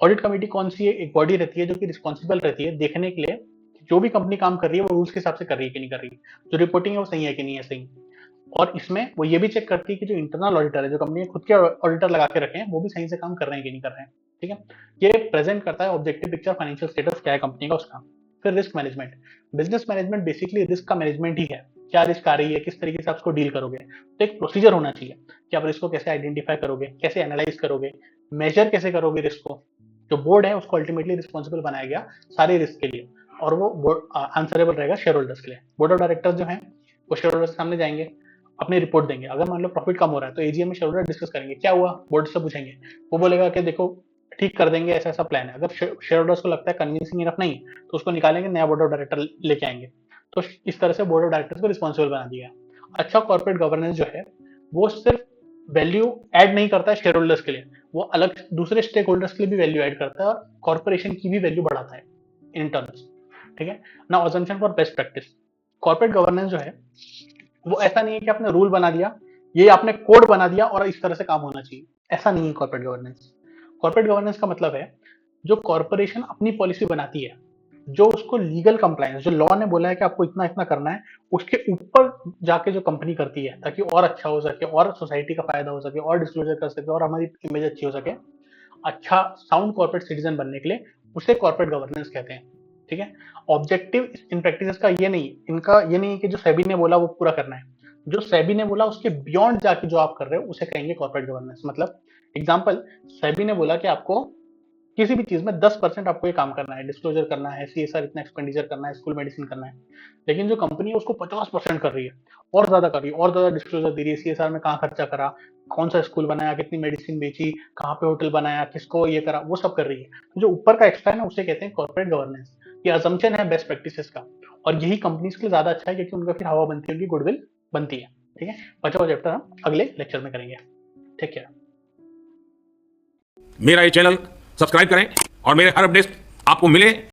ऑडिट कमेटी कौन सी है, एक बॉडी रहती है जो कि रिस्पॉन्सिबल रहती है देखने के लिए कि जो भी कंपनी काम कर रही है वो रूल्स के हिसाब से कर रही है कि नहीं कर रही है, जो रिपोर्टिंग है वो सही है कि नहीं है सही, और इसमें वो ये भी चेक करती है कि जो इंटरनल ऑडिटर है, जो कंपनी खुद के ऑडिटर लगा के रखे हैं, वो भी सही से काम कर रहे हैं कि नहीं कर रहे हैं। ठीक है। ये प्रेजेंट करता है ऑब्जेक्टिव पिक्चर, फाइनेंशियल स्टेटस क्या है कंपनी का उसका। फिर risk management, business management basically risk का मैनेजमेंट ही है, क्या रिस्क आ रही है, किस तरीके से आप उसको डील करोगे, तो एक प्रोसीजर होना चाहिए कि आप रिस्क को कैसे आइडेंटिफाई करोगे, कैसे एनालाइज करोगे, मेजर कैसे करोगे रिस्क को। जो बोर्ड है उसको अल्टीमेटली रिस्पॉन्सिबल बनाया गया सारे रिस्क के लिए, और वो आंसरेबल रहेगा शेयर होल्डर्स के लिए। बोर्ड ऑफ डायरेक्टर्स जो है वो शेयर होल्डर्स के सामने जाएंगे, अपनी रिपोर्ट देंगे, अगर मान लो प्रॉफिट कम हो रहा है तो एजीएम में शेयर होल्डर डिस्कस करेंगे क्या हुआ, बोर्ड से पूछेंगे, वो बोलेगा कि देखो ठीक कर देंगे, ऐसा ऐसा प्लान है। अगर शेयर होल्डर्स को लगता है कन्विंसिंग इनफ नहीं है तो उसको निकालेंगे, नया बोर्ड ऑफ डायरेक्टर लेके आएंगे। तो इस तरह से बोर्ड ऑफ डायरेक्टर्स को रिस्पॉन्सिबल बना दिया। अच्छा कॉर्पोरेट गवर्नेंस जो है वो सिर्फ वैल्यू ऐड नहीं करता है शेयर होल्डर्स के लिए, वो अलग दूसरे स्टेक होल्डर्स के लिए भी वैल्यू ऐड करता है और कॉर्पोरेशन की भी वैल्यू बढ़ाता है इन टर्म्स। ठीक है। Now assumption for best practice. Corporate governance जो है वो ऐसा नहीं है कि आपने रूल बना दिया, ये आपने कोड बना दिया और इस तरह से काम होना चाहिए, ऐसा नहीं है कॉर्पोरेट गवर्नेंस। कॉर्पोरेट गवर्नेंस का मतलब है जो कॉर्पोरेशन अपनी पॉलिसी बनाती है, जो उसको लीगल कंप्लायंस, जो लॉ ने बोला है कि आपको इतना इतना करना है, उसके ऊपर जाके जो कंपनी करती है ताकि और अच्छा हो सके और सोसाइटी का फायदा हो सके और डिस्क्लोजर कर सके और हमारी इमेज अच्छी हो सके, अच्छा साउंड कॉर्पोरेट सिटीजन बनने के लिए, उसे कॉर्पोरेट गवर्नेंस कहते हैं। ठीक है। ऑब्जेक्टिव इन प्रैक्टिसेस का ये नहीं, इनका ये नहीं कि जो सेबी ने बोला वो पूरा करना है, जो सेबी ने बोला उसके बियॉन्ड जाके जो आप कर रहे हो उसे कहेंगे कॉर्पोरेट गवर्नेंस। मतलब एग्जांपल, सेबी ने बोला कि आपको किसी भी चीज में 10% आपको ये काम करना है, डिस्क्लोजर करना है, सीएसआर इतना एक्सपेंडिचर करना है, स्कूल मेडिसिन करना है, लेकिन जो कंपनी है उसको 50% कर रही है, और ज्यादा कर रही है, और ज्यादा डिस्क्लोजर दे रही है, सीएसआर में कहाँ खर्चा करा, कौन सा स्कूल बनाया, कितनी मेडिसिन बेची, कहाँ पे होटल बनाया, किसको ये करा, वो सब कर रही है। तो जो ऊपर का एक्स्ट्रा है ना उसे कहते हैं कॉर्पोरेट गवर्नेंस। ये असम्पशन है बेस्ट प्रैक्टिसेस का, और यही कंपनीज के लिए ज्यादा अच्छा है क्योंकि उनका फिर हवा बनती है, उनकी गुडविल बनती है। ठीक है। बचा हुआ चैप्टर हम अगले लेक्चर में करेंगे। ठीक है। मेरा ये चैनल सब्सक्राइब करें और मेरे हर अपडेट आपको मिले